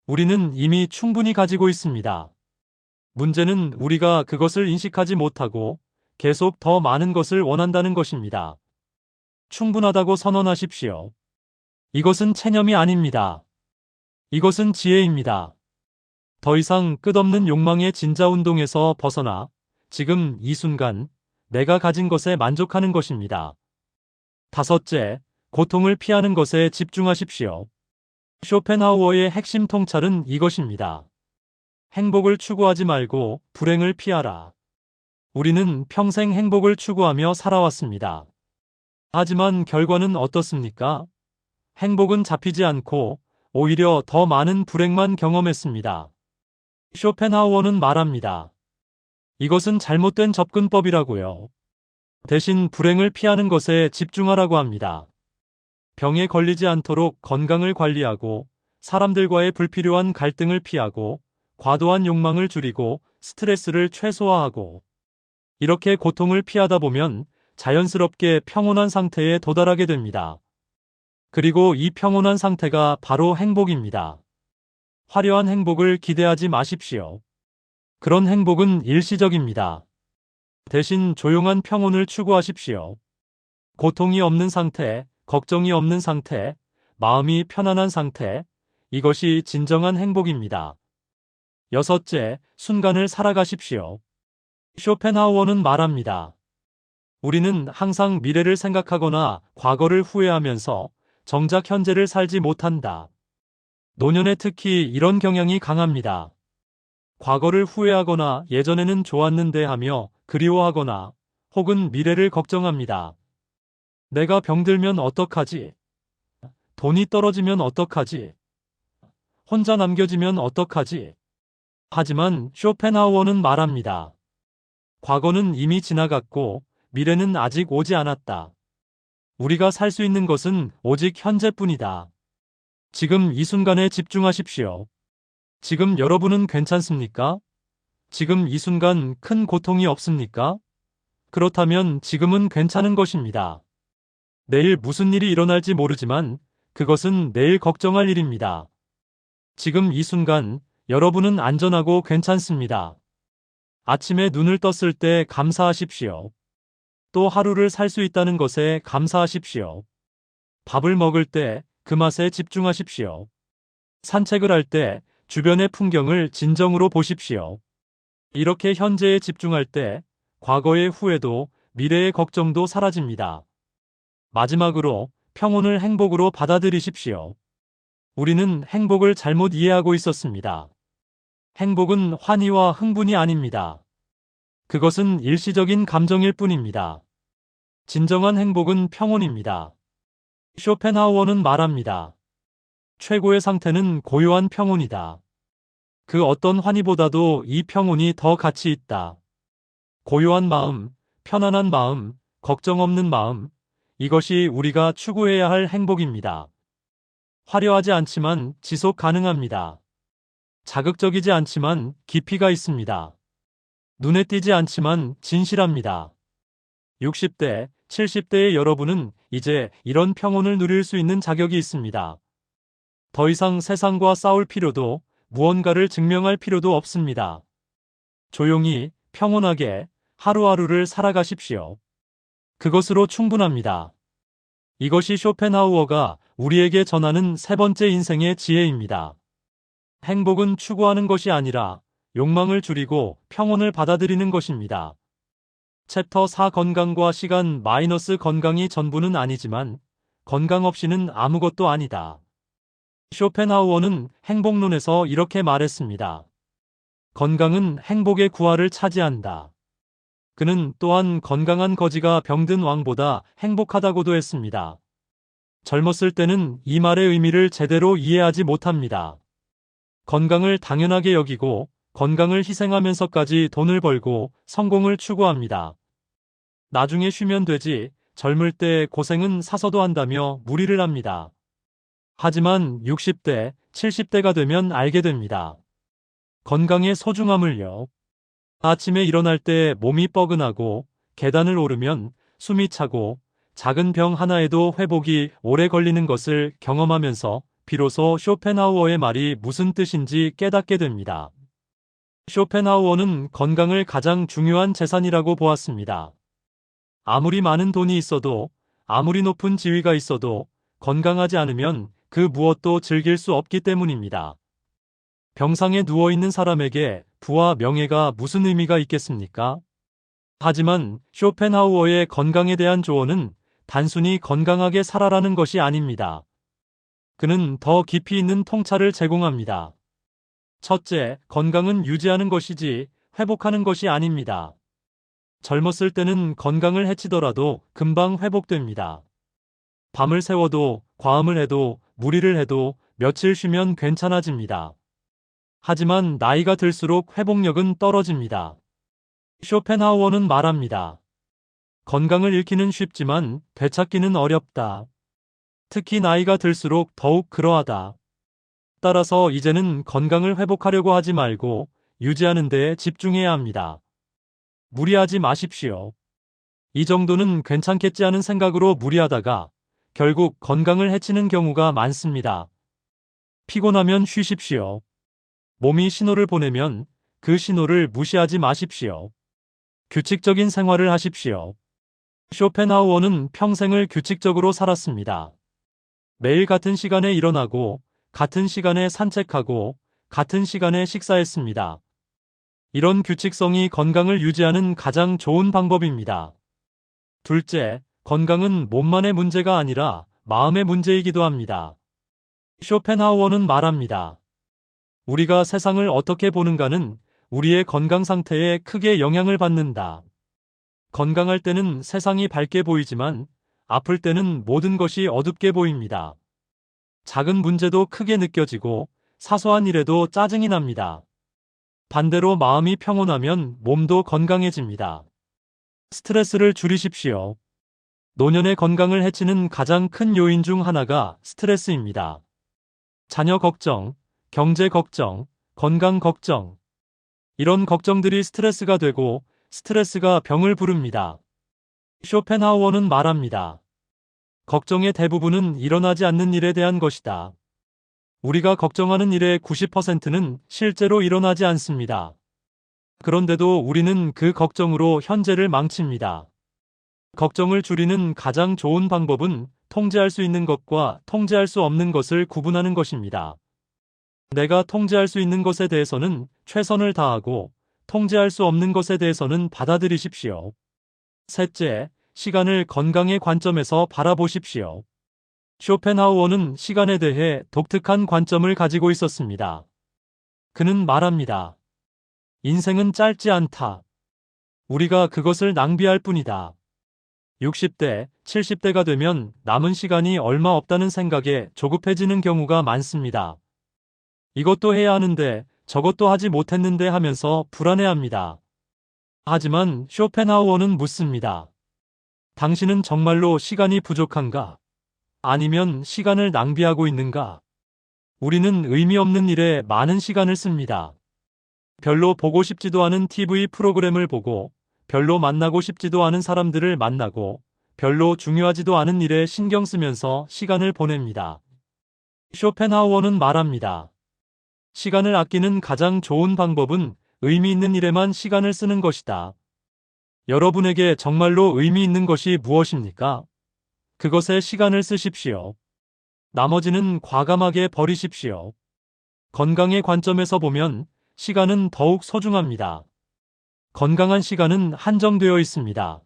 우리는 이미 충분히 가지고 있습니다. 문제는 우리가 그것을 인식하지 못하고 계속 더 많은 것을 원한다는 것입니다. 충분하다고 선언하십시오. 이것은 체념이 아닙니다. 이것은 지혜입니다. 더 이상 끝없는 욕망의 진자운동에서 벗어나 지금 이 순간 내가 가진 것에 만족하는 것입니다. 다섯째, 고통을 피하는 것에 집중하십시오. 쇼펜하우어의 핵심 통찰은 이것입니다. 행복을 추구하지 말고 불행을 피하라. 우리는 평생 행복을 추구하며 살아왔습니다. 하지만 결과는 어떻습니까? 행복은 잡히지 않고 오히려 더 많은 불행만 경험했습니다. 쇼펜하우어는 말합니다. 이것은 잘못된 접근법이라고요. 대신 불행을 피하는 것에 집중하라고 합니다. 병에 걸리지 않도록 건강을 관리하고 사람들과의 불필요한 갈등을 피하고 과도한 욕망을 줄이고 스트레스를 최소화하고 이렇게 고통을 피하다 보면 자연스럽게 평온한 상태에 도달하게 됩니다. 그리고 이 평온한 상태가 바로 행복입니다. 화려한 행복을 기대하지 마십시오. 그런 행복은 일시적입니다. 대신 조용한 평온을 추구하십시오. 고통이 없는 상태, 걱정이 없는 상태, 마음이 편안한 상태, 이것이 진정한 행복입니다. 여섯째, 순간을 살아가십시오. 쇼펜하우어는 말합니다. 우리는 항상 미래를 생각하거나 과거를 후회하면서 정작 현재를 살지 못한다. 노년에 특히 이런 경향이 강합니다. 과거를 후회하거나 예전에는 좋았는데 하며 그리워하거나 혹은 미래를 걱정합니다. 내가 병들면 어떡하지? 돈이 떨어지면 어떡하지? 혼자 남겨지면 어떡하지? 하지만 쇼펜하우어는 말합니다. 과거는 이미 지나갔고 미래는 아직 오지 않았다. 우리가 살 수 있는 것은 오직 현재뿐이다. 지금 이 순간에 집중하십시오. 지금 여러분은 괜찮습니까? 지금 이 순간 큰 고통이 없습니까? 그렇다면 지금은 괜찮은 것입니다. 내일 무슨 일이 일어날지 모르지만 그것은 내일 걱정할 일입니다. 지금 이 순간 여러분은 안전하고 괜찮습니다. 아침에 눈을 떴을 때 감사하십시오. 또 하루를 살 수 있다는 것에 감사하십시오. 밥을 먹을 때 그 맛에 집중하십시오. 산책을 할 때 주변의 풍경을 진정으로 보십시오. 이렇게 현재에 집중할 때 과거의 후회도 미래의 걱정도 사라집니다. 마지막으로 평온을 행복으로 받아들이십시오. 우리는 행복을 잘못 이해하고 있었습니다. 행복은 환희와 흥분이 아닙니다. 그것은 일시적인 감정일 뿐입니다. 진정한 행복은 평온입니다. 쇼펜하우어는 말합니다. 최고의 상태는 고요한 평온이다. 그 어떤 환희보다도 이 평온이 더 가치 있다. 고요한 마음, 편안한 마음, 걱정 없는 마음, 이것이 우리가 추구해야 할 행복입니다. 화려하지 않지만 지속 가능합니다. 자극적이지 않지만 깊이가 있습니다. 눈에 띄지 않지만 진실합니다. 60대, 70대의 여러분은 이제 이런 평온을 누릴 수 있는 자격이 있습니다. 더 이상 세상과 싸울 필요도, 무언가를 증명할 필요도 없습니다. 조용히, 평온하게 하루하루를 살아가십시오. 그것으로 충분합니다. 이것이 쇼펜하우어가 우리에게 전하는 세 번째 인생의 지혜입니다. 행복은 추구하는 것이 아니라 욕망을 줄이고 평온을 받아들이는 것입니다. 챕터 4 건강과 시간 마이너스 건강이 전부는 아니지만 건강 없이는 아무것도 아니다. 쇼펜하우어는 행복론에서 이렇게 말했습니다. 건강은 행복의 구할을 차지한다. 그는 또한 건강한 거지가 병든 왕보다 행복하다고도 했습니다. 젊었을 때는 이 말의 의미를 제대로 이해하지 못합니다. 건강을 당연하게 여기고 건강을 희생하면서까지 돈을 벌고 성공을 추구합니다. 나중에 쉬면 되지, 젊을 때 고생은 사서도 한다며 무리를 합니다. 하지만 60대, 70대가 되면 알게 됩니다. 건강의 소중함을요. 아침에 일어날 때 몸이 뻐근하고 계단을 오르면 숨이 차고 작은 병 하나에도 회복이 오래 걸리는 것을 경험하면서 비로소 쇼펜하우어의 말이 무슨 뜻인지 깨닫게 됩니다. 쇼펜하우어는 건강을 가장 중요한 재산이라고 보았습니다. 아무리 많은 돈이 있어도, 아무리 높은 지위가 있어도 건강하지 않으면 그 무엇도 즐길 수 없기 때문입니다. 병상에 누워있는 사람에게 부와 명예가 무슨 의미가 있겠습니까? 하지만 쇼펜하우어의 건강에 대한 조언은 단순히 건강하게 살아라는 것이 아닙니다. 그는 더 깊이 있는 통찰을 제공합니다. 첫째, 건강은 유지하는 것이지 회복하는 것이 아닙니다. 젊었을 때는 건강을 해치더라도 금방 회복됩니다. 밤을 새워도, 과음을 해도, 무리를 해도 며칠 쉬면 괜찮아집니다. 하지만 나이가 들수록 회복력은 떨어집니다. 쇼펜하우어는 말합니다. 건강을 잃기는 쉽지만 되찾기는 어렵다. 특히 나이가 들수록 더욱 그러하다. 따라서 이제는 건강을 회복하려고 하지 말고 유지하는 데에 집중해야 합니다. 무리하지 마십시오. 이 정도는 괜찮겠지 하는 생각으로 무리하다가 결국 건강을 해치는 경우가 많습니다. 피곤하면 쉬십시오. 몸이 신호를 보내면 그 신호를 무시하지 마십시오. 규칙적인 생활을 하십시오. 쇼펜하우어는 평생을 규칙적으로 살았습니다. 매일 같은 시간에 일어나고, 같은 시간에 산책하고, 같은 시간에 식사했습니다. 이런 규칙성이 건강을 유지하는 가장 좋은 방법입니다. 둘째, 건강은 몸만의 문제가 아니라 마음의 문제이기도 합니다. 쇼펜하우어는 말합니다. 우리가 세상을 어떻게 보는가는 우리의 건강 상태에 크게 영향을 받는다. 건강할 때는 세상이 밝게 보이지만 아플 때는 모든 것이 어둡게 보입니다. 작은 문제도 크게 느껴지고 사소한 일에도 짜증이 납니다. 반대로 마음이 평온하면 몸도 건강해집니다. 스트레스를 줄이십시오. 노년의 건강을 해치는 가장 큰 요인 중 하나가 스트레스입니다. 자녀 걱정, 경제 걱정, 건강 걱정. 이런 걱정들이 스트레스가 되고 스트레스가 병을 부릅니다. 쇼펜하우어는 말합니다. 걱정의 대부분은 일어나지 않는 일에 대한 것이다. 우리가 걱정하는 일의 90%는 실제로 일어나지 않습니다. 그런데도 우리는 그 걱정으로 현재를 망칩니다. 걱정을 줄이는 가장 좋은 방법은 통제할 수 있는 것과 통제할 수 없는 것을 구분하는 것입니다. 내가 통제할 수 있는 것에 대해서는 최선을 다하고 통제할 수 없는 것에 대해서는 받아들이십시오. 셋째, 시간을 건강의 관점에서 바라보십시오. 쇼펜하우어는 시간에 대해 독특한 관점을 가지고 있었습니다. 그는 말합니다. 인생은 짧지 않다. 우리가 그것을 낭비할 뿐이다. 60대, 70대가 되면 남은 시간이 얼마 없다는 생각에 조급해지는 경우가 많습니다. 이것도 해야 하는데 저것도 하지 못했는데 하면서 불안해합니다. 하지만 쇼펜하우어는 묻습니다. 당신은 정말로 시간이 부족한가? 아니면 시간을 낭비하고 있는가? 우리는 의미 없는 일에 많은 시간을 씁니다. 별로 보고 싶지도 않은 TV 프로그램을 보고, 별로 만나고 싶지도 않은 사람들을 만나고, 별로 중요하지도 않은 일에 신경 쓰면서 시간을 보냅니다. 쇼펜하우어는 말합니다. 시간을 아끼는 가장 좋은 방법은 의미 있는 일에만 시간을 쓰는 것이다. 여러분에게 정말로 의미 있는 것이 무엇입니까? 그것에 시간을 쓰십시오. 나머지는 과감하게 버리십시오. 건강의 관점에서 보면 시간은 더욱 소중합니다. 건강한 시간은 한정되어 있습니다.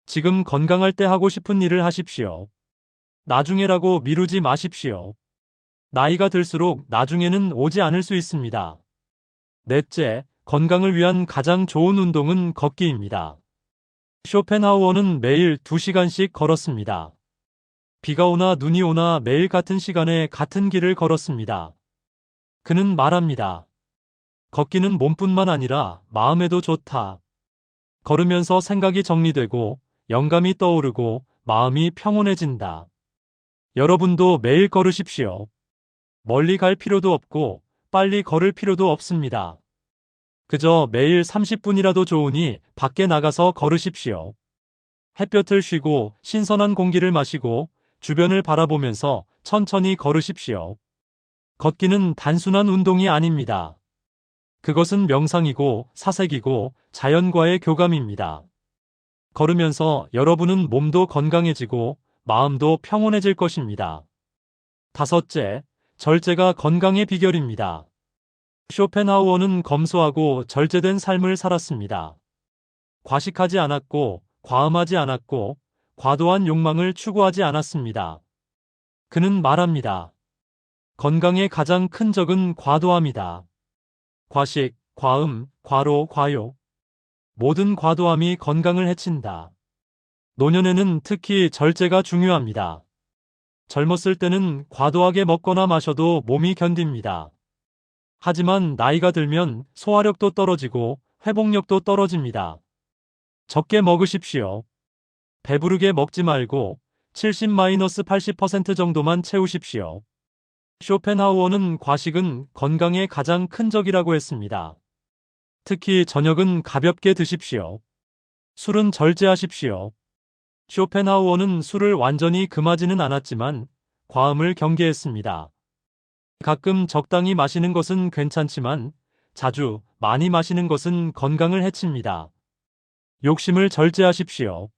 지금 건강할 때 하고 싶은 일을 하십시오. 나중에라고 미루지 마십시오. 나이가 들수록 나중에는 오지 않을 수 있습니다. 넷째, 건강을 위한 가장 좋은 운동은 걷기입니다. 쇼펜하우어는 매일 2시간씩 걸었습니다. 비가 오나 눈이 오나 매일 같은 시간에 같은 길을 걸었습니다. 그는 말합니다. 걷기는 몸뿐만 아니라 마음에도 좋다. 걸으면서 생각이 정리되고 영감이 떠오르고 마음이 평온해진다. 여러분도 매일 걸으십시오. 멀리 갈 필요도 없고 빨리 걸을 필요도 없습니다. 그저 매일 30분이라도 좋으니 밖에 나가서 걸으십시오. 햇볕을 쉬고 신선한 공기를 마시고 주변을 바라보면서 천천히 걸으십시오. 걷기는 단순한 운동이 아닙니다. 그것은 명상이고 사색이고 자연과의 교감입니다. 걸으면서 여러분은 몸도 건강해지고 마음도 평온해질 것입니다. 다섯째, 절제가 건강의 비결입니다. 쇼펜하우어는 검소하고 절제된 삶을 살았습니다. 과식하지 않았고 과음하지 않았고 과도한 욕망을 추구하지 않았습니다. 그는 말합니다. 건강의 가장 큰 적은 과도함이다. 과식, 과음, 과로, 과욕. 모든 과도함이 건강을 해친다. 노년에는 특히 절제가 중요합니다. 젊었을 때는 과도하게 먹거나 마셔도 몸이 견딥니다. 하지만 나이가 들면 소화력도 떨어지고 회복력도 떨어집니다. 적게 먹으십시오. 배부르게 먹지 말고 70-80% 정도만 채우십시오. 쇼펜하우어는 과식은 건강의 가장 큰 적이라고 했습니다. 특히 저녁은 가볍게 드십시오. 술은 절제하십시오. 쇼펜하우어는 술을 완전히 금하지는 않았지만 과음을 경계했습니다. 가끔 적당히 마시는 것은 괜찮지만 자주 많이 마시는 것은 건강을 해칩니다. 욕심을 절제하십시오.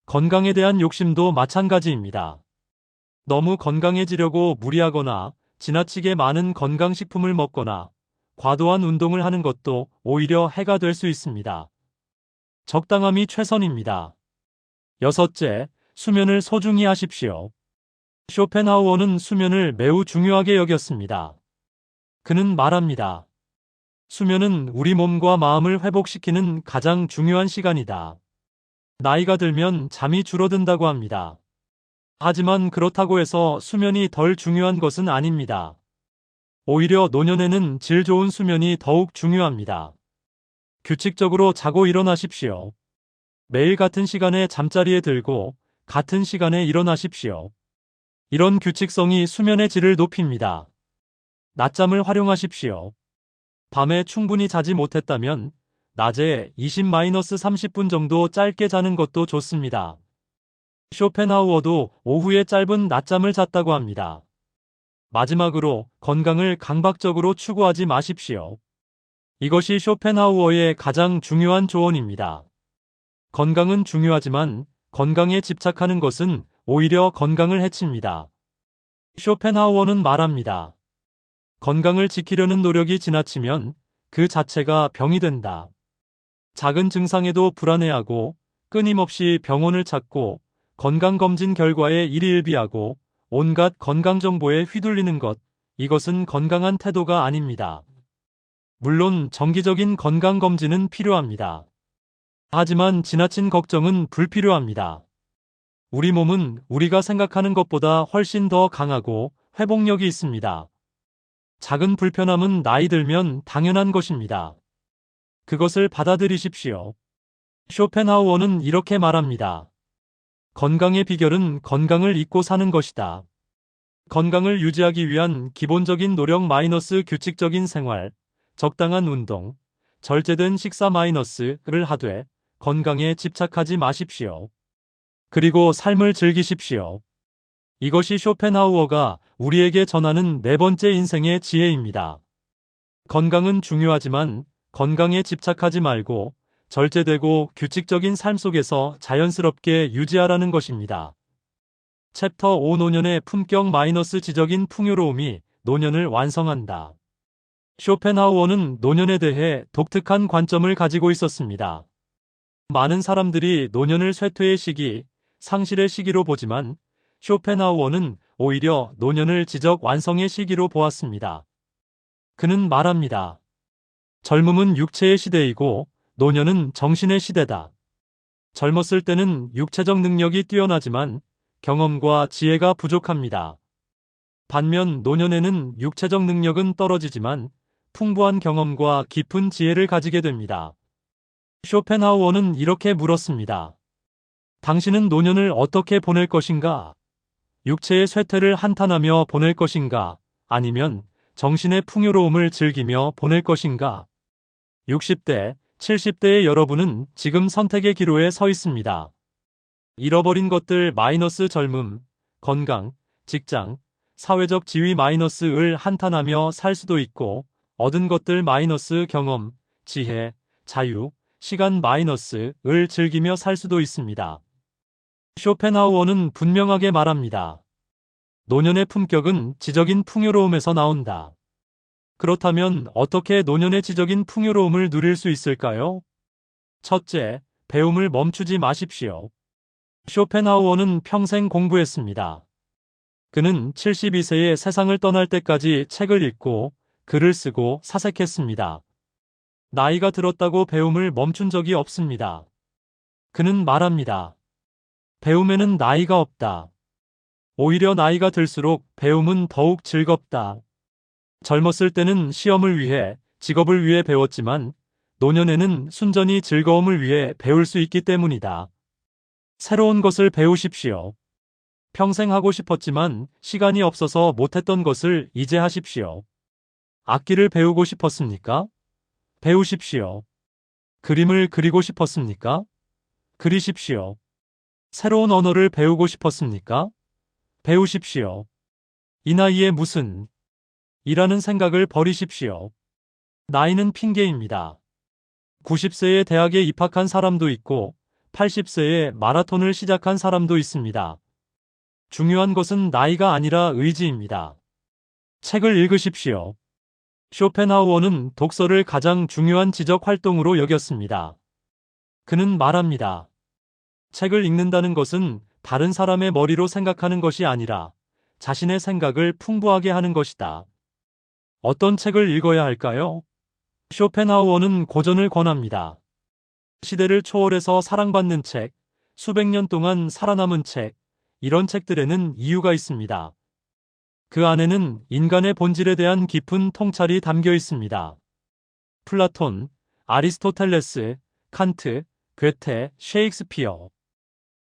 건강에 대한 욕심도 마찬가지입니다. 너무 건강해지려고 무리하거나 지나치게 많은 건강식품을 먹거나 과도한 운동을 하는 것도 오히려 해가 될 수 있습니다. 적당함이 최선입니다. 여섯째, 수면을 소중히 하십시오. 쇼펜하우어는 수면을 매우 중요하게 여겼습니다. 그는 말합니다. 수면은 우리 몸과 마음을 회복시키는 가장 중요한 시간이다. 나이가 들면 잠이 줄어든다고 합니다. 하지만 그렇다고 해서 수면이 덜 중요한 것은 아닙니다. 오히려 노년에는 질 좋은 수면이 더욱 중요합니다. 규칙적으로 자고 일어나십시오. 매일 같은 시간에 잠자리에 들고 같은 시간에 일어나십시오. 이런 규칙성이 수면의 질을 높입니다. 낮잠을 활용하십시오. 밤에 충분히 자지 못했다면 낮에 20-30분 정도 짧게 자는 것도 좋습니다. 쇼펜하우어도 오후에 짧은 낮잠을 잤다고 합니다. 마지막으로 건강을 강박적으로 추구하지 마십시오. 이것이 쇼펜하우어의 가장 중요한 조언입니다. 건강은 중요하지만 건강에 집착하는 것은 오히려 건강을 해칩니다. 쇼펜하우어는 말합니다. 건강을 지키려는 노력이 지나치면 그 자체가 병이 된다. 작은 증상에도 불안해하고 끊임없이 병원을 찾고 건강검진 결과에 일희일비하고 온갖 건강정보에 휘둘리는 것, 이것은 건강한 태도가 아닙니다. 물론 정기적인 건강검진은 필요합니다. 하지만 지나친 걱정은 불필요합니다. 우리 몸은 우리가 생각하는 것보다 훨씬 더 강하고 회복력이 있습니다. 작은 불편함은 나이 들면 당연한 것입니다. 그것을 받아들이십시오. 쇼펜하우어는 이렇게 말합니다. 건강의 비결은 건강을 잊고 사는 것이다. 건강을 유지하기 위한 기본적인 노력 마이너스 규칙적인 생활, 적당한 운동, 절제된 식사 마이너스를 하되 건강에 집착하지 마십시오. 그리고 삶을 즐기십시오. 이것이 쇼펜하우어가 우리에게 전하는 네 번째 인생의 지혜입니다. 건강은 중요하지만 건강에 집착하지 말고 절제되고 규칙적인 삶 속에서 자연스럽게 유지하라는 것입니다. 챕터 5 노년의 품격 마이너스 지적인 풍요로움이 노년을 완성한다. 쇼펜하우어는 노년에 대해 독특한 관점을 가지고 있었습니다. 많은 사람들이 노년을 쇠퇴의 시기, 상실의 시기로 보지만 쇼펜하우어는 오히려 노년을 지적 완성의 시기로 보았습니다. 그는 말합니다. 젊음은 육체의 시대이고 노년은 정신의 시대다. 젊었을 때는 육체적 능력이 뛰어나지만 경험과 지혜가 부족합니다. 반면 노년에는 육체적 능력은 떨어지지만 풍부한 경험과 깊은 지혜를 가지게 됩니다. 쇼펜하우어는 이렇게 물었습니다. 당신은 노년을 어떻게 보낼 것인가? 육체의 쇠퇴를 한탄하며 보낼 것인가? 아니면 정신의 풍요로움을 즐기며 보낼 것인가? 60대, 70대의 여러분은 지금 선택의 기로에 서 있습니다. 잃어버린 것들 마이너스 젊음, 건강, 직장, 사회적 지위 마이너스을 한탄하며 살 수도 있고 얻은 것들 마이너스 경험, 지혜, 자유, 시간 마이너스를 즐기며 살 수도 있습니다. 쇼펜하우어는 분명하게 말합니다. 노년의 품격은 지적인 풍요로움에서 나온다. 그렇다면 어떻게 노년의 지적인 풍요로움을 누릴 수 있을까요? 첫째, 배움을 멈추지 마십시오. 쇼펜하우어는 평생 공부했습니다. 그는 72세에 세상을 떠날 때까지 책을 읽고 글을 쓰고 사색했습니다. 나이가 들었다고 배움을 멈춘 적이 없습니다. 그는 말합니다. 배움에는 나이가 없다. 오히려 나이가 들수록 배움은 더욱 즐겁다. 젊었을 때는 시험을 위해, 직업을 위해 배웠지만 노년에는 순전히 즐거움을 위해 배울 수 있기 때문이다. 새로운 것을 배우십시오. 평생 하고 싶었지만 시간이 없어서 못했던 것을 이제 하십시오. 악기를 배우고 싶었습니까? 배우십시오. 그림을 그리고 싶었습니까? 그리십시오. 새로운 언어를 배우고 싶었습니까? 배우십시오. 이 나이에 무슨 이라는 생각을 버리십시오. 나이는 핑계입니다. 90세에 대학에 입학한 사람도 있고 80세에 마라톤을 시작한 사람도 있습니다. 중요한 것은 나이가 아니라 의지입니다. 책을 읽으십시오. 쇼펜하우어는 독서를 가장 중요한 지적 활동으로 여겼습니다. 그는 말합니다. 책을 읽는다는 것은 다른 사람의 머리로 생각하는 것이 아니라 자신의 생각을 풍부하게 하는 것이다. 어떤 책을 읽어야 할까요? 쇼펜하우어는 고전을 권합니다. 시대를 초월해서 사랑받는 책, 수백 년 동안 살아남은 책, 이런 책들에는 이유가 있습니다. 그 안에는 인간의 본질에 대한 깊은 통찰이 담겨 있습니다. 플라톤, 아리스토텔레스, 칸트, 괴테, 셰익스피어.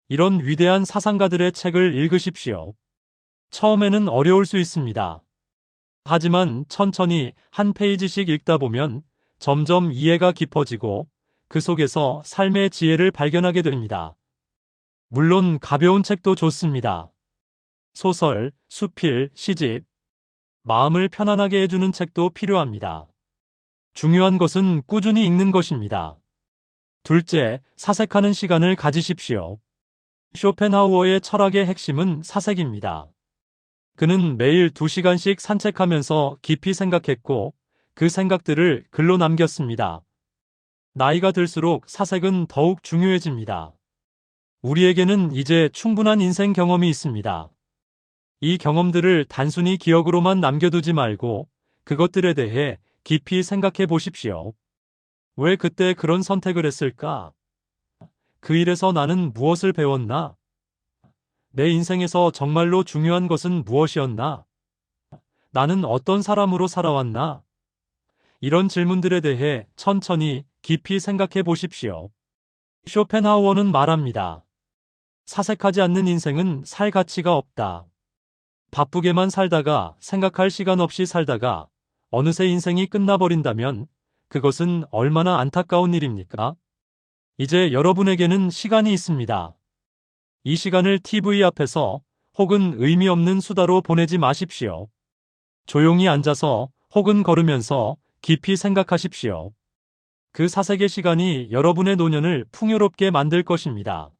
이런 위대한 사상가들의 책을 읽으십시오. 처음에는 어려울 수 있습니다. 하지만 천천히 한 페이지씩 읽다 보면 점점 이해가 깊어지고 그 속에서 삶의 지혜를 발견하게 됩니다. 물론 가벼운 책도 좋습니다. 소설, 수필, 시집, 마음을 편안하게 해주는 책도 필요합니다. 중요한 것은 꾸준히 읽는 것입니다. 둘째, 사색하는 시간을 가지십시오. 쇼펜하우어의 철학의 핵심은 사색입니다. 그는 매일 2시간씩 산책하면서 깊이 생각했고 그 생각들을 글로 남겼습니다. 나이가 들수록 사색은 더욱 중요해집니다. 우리에게는 이제 충분한 인생 경험이 있습니다. 이 경험들을 단순히 기억으로만 남겨두지 말고 그것들에 대해 깊이 생각해 보십시오. 왜 그때 그런 선택을 했을까? 그 일에서 나는 무엇을 배웠나? 내 인생에서 정말로 중요한 것은 무엇이었나? 나는 어떤 사람으로 살아왔나? 이런 질문들에 대해 천천히 깊이 생각해 보십시오. 쇼펜하우어는 말합니다. 사색하지 않는 인생은 살 가치가 없다. 바쁘게만 살다가 생각할 시간 없이 살다가 어느새 인생이 끝나버린다면 그것은 얼마나 안타까운 일입니까? 이제 여러분에게는 시간이 있습니다. 이 시간을 TV 앞에서 혹은 의미 없는 수다로 보내지 마십시오. 조용히 앉아서 혹은 걸으면서 깊이 생각하십시오. 그 사색의 시간이 여러분의 노년을 풍요롭게 만들 것입니다.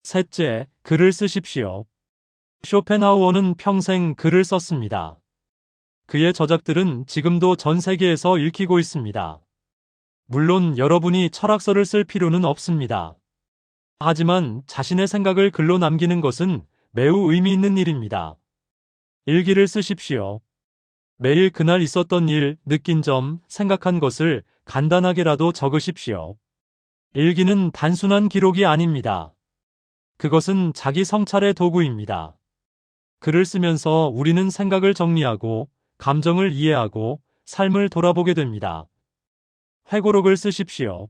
셋째, 글을 쓰십시오. 쇼펜하우어는 평생 글을 썼습니다. 그의 저작들은 지금도 전 세계에서 읽히고 있습니다. 물론 여러분이 철학서를 쓸 필요는 없습니다. 하지만 자신의 생각을 글로 남기는 것은 매우 의미 있는 일입니다. 일기를 쓰십시오. 매일 그날 있었던 일, 느낀 점, 생각한 것을 간단하게라도 적으십시오. 일기는 단순한 기록이 아닙니다. 그것은 자기 성찰의 도구입니다. 글을 쓰면서 우리는 생각을 정리하고 감정을 이해하고 삶을 돌아보게 됩니다. 회고록을 쓰십시오.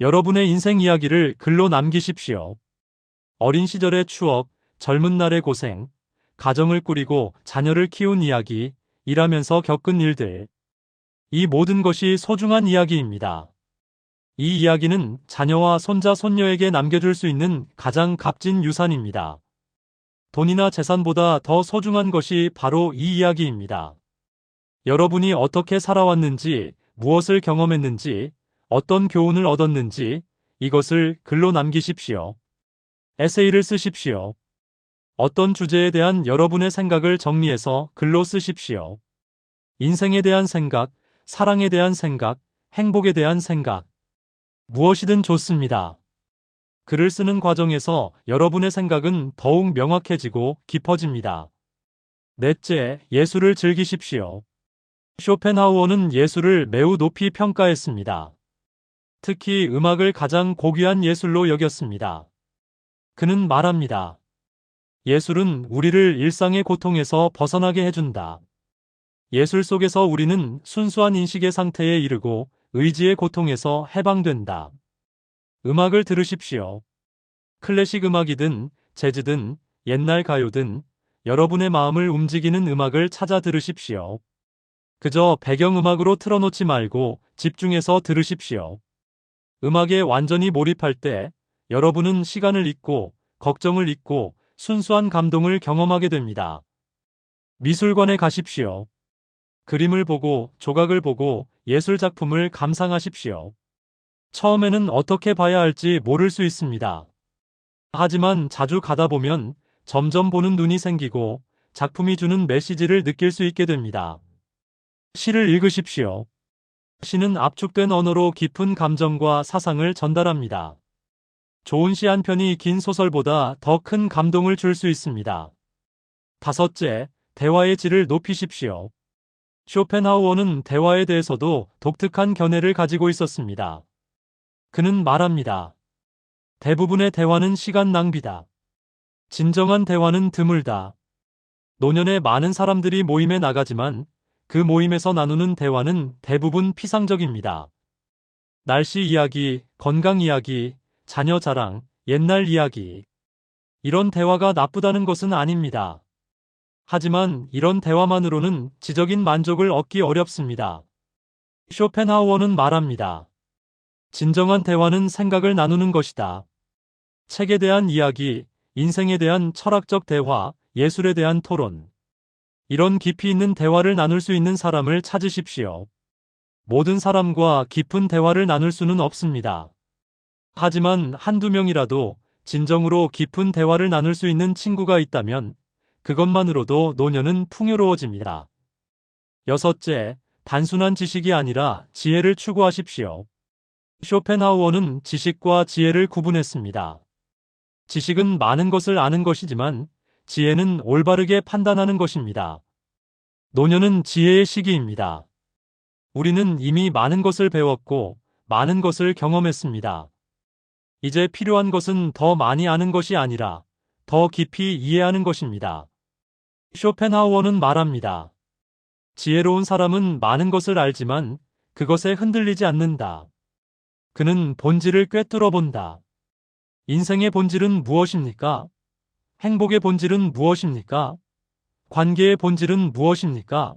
여러분의 인생 이야기를 글로 남기십시오. 어린 시절의 추억, 젊은 날의 고생, 가정을 꾸리고 자녀를 키운 이야기, 일하면서 겪은 일들. 이 모든 것이 소중한 이야기입니다. 이 이야기는 자녀와 손자, 손녀에게 남겨줄 수 있는 가장 값진 유산입니다. 돈이나 재산보다 더 소중한 것이 바로 이 이야기입니다. 여러분이 어떻게 살아왔는지, 무엇을 경험했는지, 어떤 교훈을 얻었는지 이것을 글로 남기십시오. 에세이를 쓰십시오. 어떤 주제에 대한 여러분의 생각을 정리해서 글로 쓰십시오. 인생에 대한 생각, 사랑에 대한 생각, 행복에 대한 생각. 무엇이든 좋습니다. 글을 쓰는 과정에서 여러분의 생각은 더욱 명확해지고 깊어집니다. 넷째, 예술을 즐기십시오. 쇼펜하우어는 예술을 매우 높이 평가했습니다. 특히 음악을 가장 고귀한 예술로 여겼습니다. 그는 말합니다. 예술은 우리를 일상의 고통에서 벗어나게 해준다. 예술 속에서 우리는 순수한 인식의 상태에 이르고 의지의 고통에서 해방된다. 음악을 들으십시오. 클래식 음악이든 재즈든 옛날 가요든 여러분의 마음을 움직이는 음악을 찾아 들으십시오. 그저 배경음악으로 틀어놓지 말고 집중해서 들으십시오. 음악에 완전히 몰입할 때 여러분은 시간을 잊고 걱정을 잊고 순수한 감동을 경험하게 됩니다. 미술관에 가십시오. 그림을 보고 조각을 보고 예술 작품을 감상하십시오. 처음에는 어떻게 봐야 할지 모를 수 있습니다. 하지만 자주 가다 보면 점점 보는 눈이 생기고 작품이 주는 메시지를 느낄 수 있게 됩니다. 시를 읽으십시오. 시는 압축된 언어로 깊은 감정과 사상을 전달합니다. 좋은 시 한 편이 긴 소설보다 더 큰 감동을 줄 수 있습니다. 다섯째, 대화의 질을 높이십시오. 쇼펜하우어는 대화에 대해서도 독특한 견해를 가지고 있었습니다. 그는 말합니다. 대부분의 대화는 시간 낭비다. 진정한 대화는 드물다. 노년에 많은 사람들이 모임에 나가지만 그 모임에서 나누는 대화는 대부분 피상적입니다. 날씨 이야기, 건강 이야기, 자녀 자랑, 옛날 이야기. 이런 대화가 나쁘다는 것은 아닙니다. 하지만 이런 대화만으로는 지적인 만족을 얻기 어렵습니다. 쇼펜하우어는 말합니다. 진정한 대화는 생각을 나누는 것이다. 책에 대한 이야기, 인생에 대한 철학적 대화, 예술에 대한 토론. 이런 깊이 있는 대화를 나눌 수 있는 사람을 찾으십시오. 모든 사람과 깊은 대화를 나눌 수는 없습니다. 하지만 한두 명이라도 진정으로 깊은 대화를 나눌 수 있는 친구가 있다면 그것만으로도 노년은 풍요로워집니다. 여섯째, 단순한 지식이 아니라 지혜를 추구하십시오. 쇼펜하우어는 지식과 지혜를 구분했습니다. 지식은 많은 것을 아는 것이지만 지혜는 올바르게 판단하는 것입니다. 노년은 지혜의 시기입니다. 우리는 이미 많은 것을 배웠고 많은 것을 경험했습니다. 이제 필요한 것은 더 많이 아는 것이 아니라 더 깊이 이해하는 것입니다. 쇼펜하우어는 말합니다. 지혜로운 사람은 많은 것을 알지만 그것에 흔들리지 않는다. 그는 본질을 꿰뚫어 본다. 인생의 본질은 무엇입니까? 행복의 본질은 무엇입니까? 관계의 본질은 무엇입니까?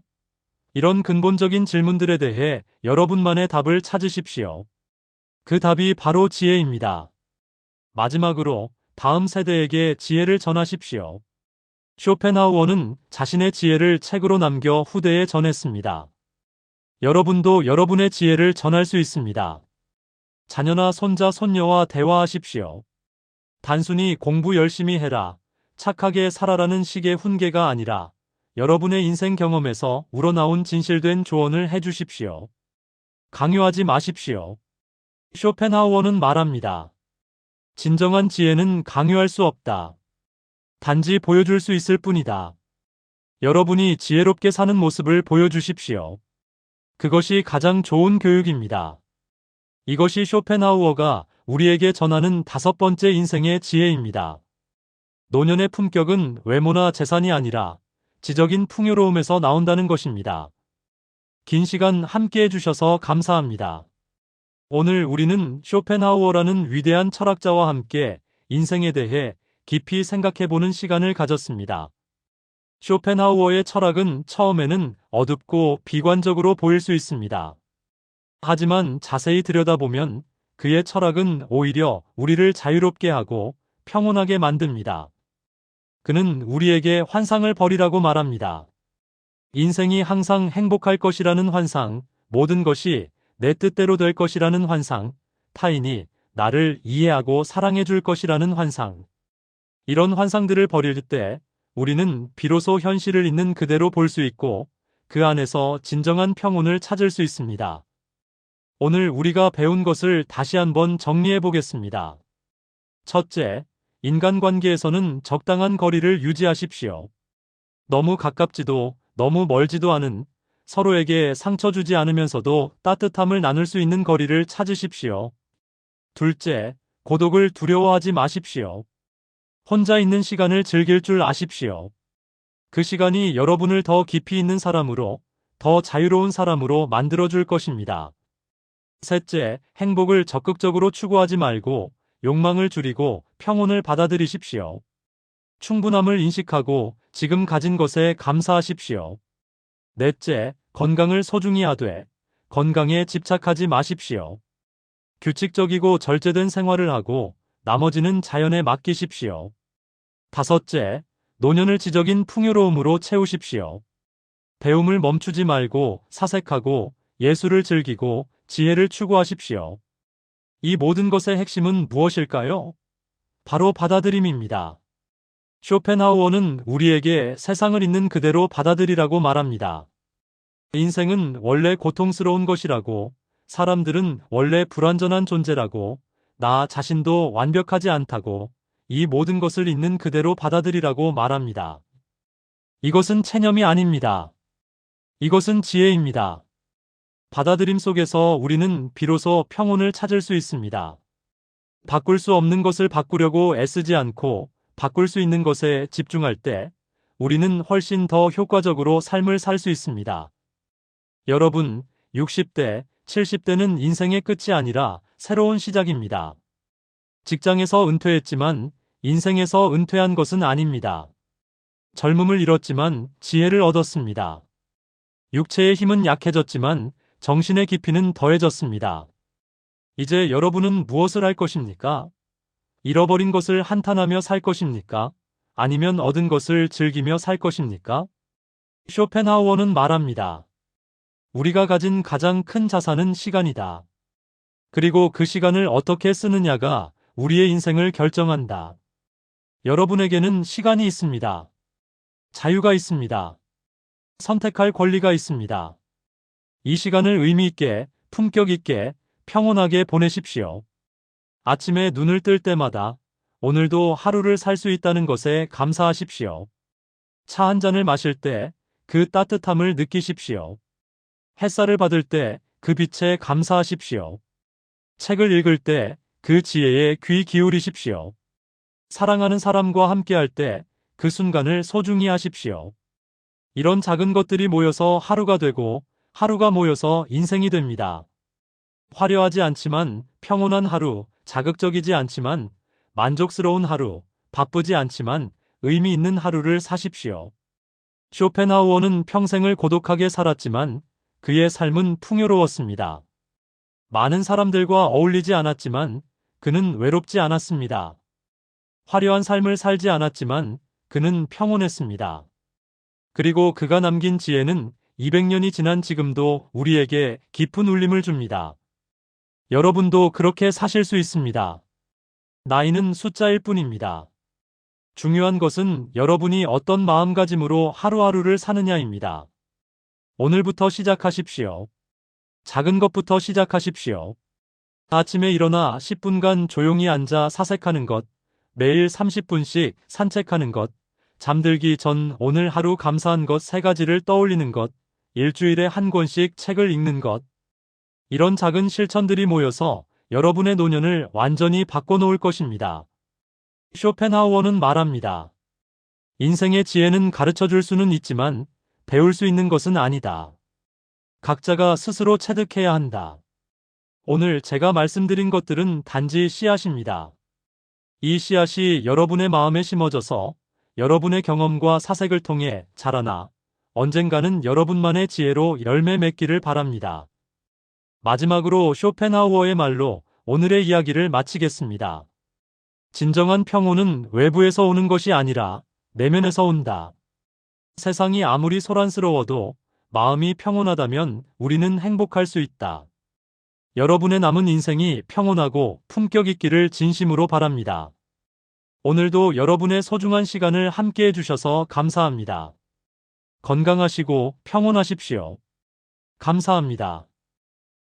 이런 근본적인 질문들에 대해 여러분만의 답을 찾으십시오. 그 답이 바로 지혜입니다. 마지막으로 다음 세대에게 지혜를 전하십시오. 쇼펜하우어는 자신의 지혜를 책으로 남겨 후대에 전했습니다. 여러분도 여러분의 지혜를 전할 수 있습니다. 자녀나 손자, 손녀와 대화하십시오. 단순히 공부 열심히 해라, 착하게 살아라는 식의 훈계가 아니라 여러분의 인생 경험에서 우러나온 진실된 조언을 해주십시오. 강요하지 마십시오. 쇼펜하우어는 말합니다. 진정한 지혜는 강요할 수 없다. 단지 보여줄 수 있을 뿐이다. 여러분이 지혜롭게 사는 모습을 보여주십시오. 그것이 가장 좋은 교육입니다. 이것이 쇼펜하우어가 우리에게 전하는 5번째 인생의 지혜입니다. 노년의 품격은 외모나 재산이 아니라 지적인 풍요로움에서 나온다는 것입니다. 긴 시간 함께 해주셔서 감사합니다. 오늘 우리는 쇼펜하우어라는 위대한 철학자와 함께 인생에 대해 깊이 생각해보는 시간을 가졌습니다. 쇼펜하우어의 철학은 처음에는 어둡고 비관적으로 보일 수 있습니다. 하지만 자세히 들여다보면 그의 철학은 오히려 우리를 자유롭게 하고 평온하게 만듭니다. 그는 우리에게 환상을 버리라고 말합니다. 인생이 항상 행복할 것이라는 환상, 모든 것이 내 뜻대로 될 것이라는 환상, 타인이 나를 이해하고 사랑해 줄 것이라는 환상. 이런 환상들을 버릴 때 우리는 비로소 현실을 있는 그대로 볼 수 있고 그 안에서 진정한 평온을 찾을 수 있습니다. 오늘 우리가 배운 것을 다시 한번 정리해 보겠습니다. 첫째, 인간관계에서는 적당한 거리를 유지하십시오. 너무 가깝지도 너무 멀지도 않은, 서로에게 상처 주지 않으면서도 따뜻함을 나눌 수 있는 거리를 찾으십시오. 둘째, 고독을 두려워하지 마십시오. 혼자 있는 시간을 즐길 줄 아십시오. 그 시간이 여러분을 더 깊이 있는 사람으로, 더 자유로운 사람으로 만들어줄 것입니다. 셋째, 행복을 적극적으로 추구하지 말고 욕망을 줄이고 평온을 받아들이십시오. 충분함을 인식하고 지금 가진 것에 감사하십시오. 넷째, 건강을 소중히 하되 건강에 집착하지 마십시오. 규칙적이고 절제된 생활을 하고 나머지는 자연에 맡기십시오. 다섯째, 노년을 지적인 풍요로움으로 채우십시오. 배움을 멈추지 말고 사색하고 예술을 즐기고 지혜를 추구하십시오. 이 모든 것의 핵심은 무엇일까요? 바로 받아들임입니다. 쇼펜하우어는 우리에게 세상을 있는 그대로 받아들이라고 말합니다. 인생은 원래 고통스러운 것이라고, 사람들은 원래 불완전한 존재라고, 나 자신도 완벽하지 않다고, 이 모든 것을 있는 그대로 받아들이라고 말합니다. 이것은 체념이 아닙니다. 이것은 지혜입니다. 받아들임 속에서 우리는 비로소 평온을 찾을 수 있습니다. 바꿀 수 없는 것을 바꾸려고 애쓰지 않고 바꿀 수 있는 것에 집중할 때 우리는 훨씬 더 효과적으로 삶을 살 수 있습니다. 여러분, 60대, 70대는 인생의 끝이 아니라 새로운 시작입니다. 직장에서 은퇴했지만 인생에서 은퇴한 것은 아닙니다. 젊음을 잃었지만 지혜를 얻었습니다. 육체의 힘은 약해졌지만 정신의 깊이는 더해졌습니다. 이제 여러분은 무엇을 할 것입니까? 잃어버린 것을 한탄하며 살 것입니까? 아니면 얻은 것을 즐기며 살 것입니까? 쇼펜하우어는 말합니다. 우리가 가진 가장 큰 자산은 시간이다. 그리고 그 시간을 어떻게 쓰느냐가 우리의 인생을 결정한다. 여러분에게는 시간이 있습니다. 자유가 있습니다. 선택할 권리가 있습니다. 이 시간을 의미 있게, 품격 있게, 평온하게 보내십시오. 아침에 눈을 뜰 때마다 오늘도 하루를 살 수 있다는 것에 감사하십시오. 차 한 잔을 마실 때 그 따뜻함을 느끼십시오. 햇살을 받을 때 그 빛에 감사하십시오. 책을 읽을 때 그 그 지혜에 귀 기울이십시오. 사랑하는 사람과 함께할 때 그 순간을 소중히 하십시오. 이런 작은 것들이 모여서 하루가 되고 하루가 모여서 인생이 됩니다. 화려하지 않지만 평온한 하루, 자극적이지 않지만 만족스러운 하루, 바쁘지 않지만 의미 있는 하루를 사십시오. 쇼펜하우어는 평생을 고독하게 살았지만 그의 삶은 풍요로웠습니다. 많은 사람들과 어울리지 않았지만 그는 외롭지 않았습니다. 화려한 삶을 살지 않았지만 그는 평온했습니다. 그리고 그가 남긴 지혜는 200년이 지난 지금도 우리에게 깊은 울림을 줍니다. 여러분도 그렇게 사실 수 있습니다. 나이는 숫자일 뿐입니다. 중요한 것은 여러분이 어떤 마음가짐으로 하루하루를 사느냐입니다. 오늘부터 시작하십시오. 작은 것부터 시작하십시오. 아침에 일어나 10분간 조용히 앉아 사색하는 것, 매일 30분씩 산책하는 것, 잠들기 전 오늘 하루 감사한 것 3가지를 떠올리는 것, 일주일에 한 권씩 책을 읽는 것. 이런 작은 실천들이 모여서 여러분의 노년을 완전히 바꿔놓을 것입니다. 쇼펜하우어는 말합니다. 인생의 지혜는 가르쳐줄 수는 있지만 배울 수 있는 것은 아니다. 각자가 스스로 체득해야 한다. 오늘 제가 말씀드린 것들은 단지 씨앗입니다. 이 씨앗이 여러분의 마음에 심어져서 여러분의 경험과 사색을 통해 자라나 언젠가는 여러분만의 지혜로 열매 맺기를 바랍니다. 마지막으로 쇼펜하우어의 말로 오늘의 이야기를 마치겠습니다. 진정한 평온은 외부에서 오는 것이 아니라 내면에서 온다. 세상이 아무리 소란스러워도 마음이 평온하다면 우리는 행복할 수 있다. 여러분의 남은 인생이 평온하고 품격 있기를 진심으로 바랍니다. 오늘도 여러분의 소중한 시간을 함께 해주셔서 감사합니다. 건강하시고 평온하십시오. 감사합니다.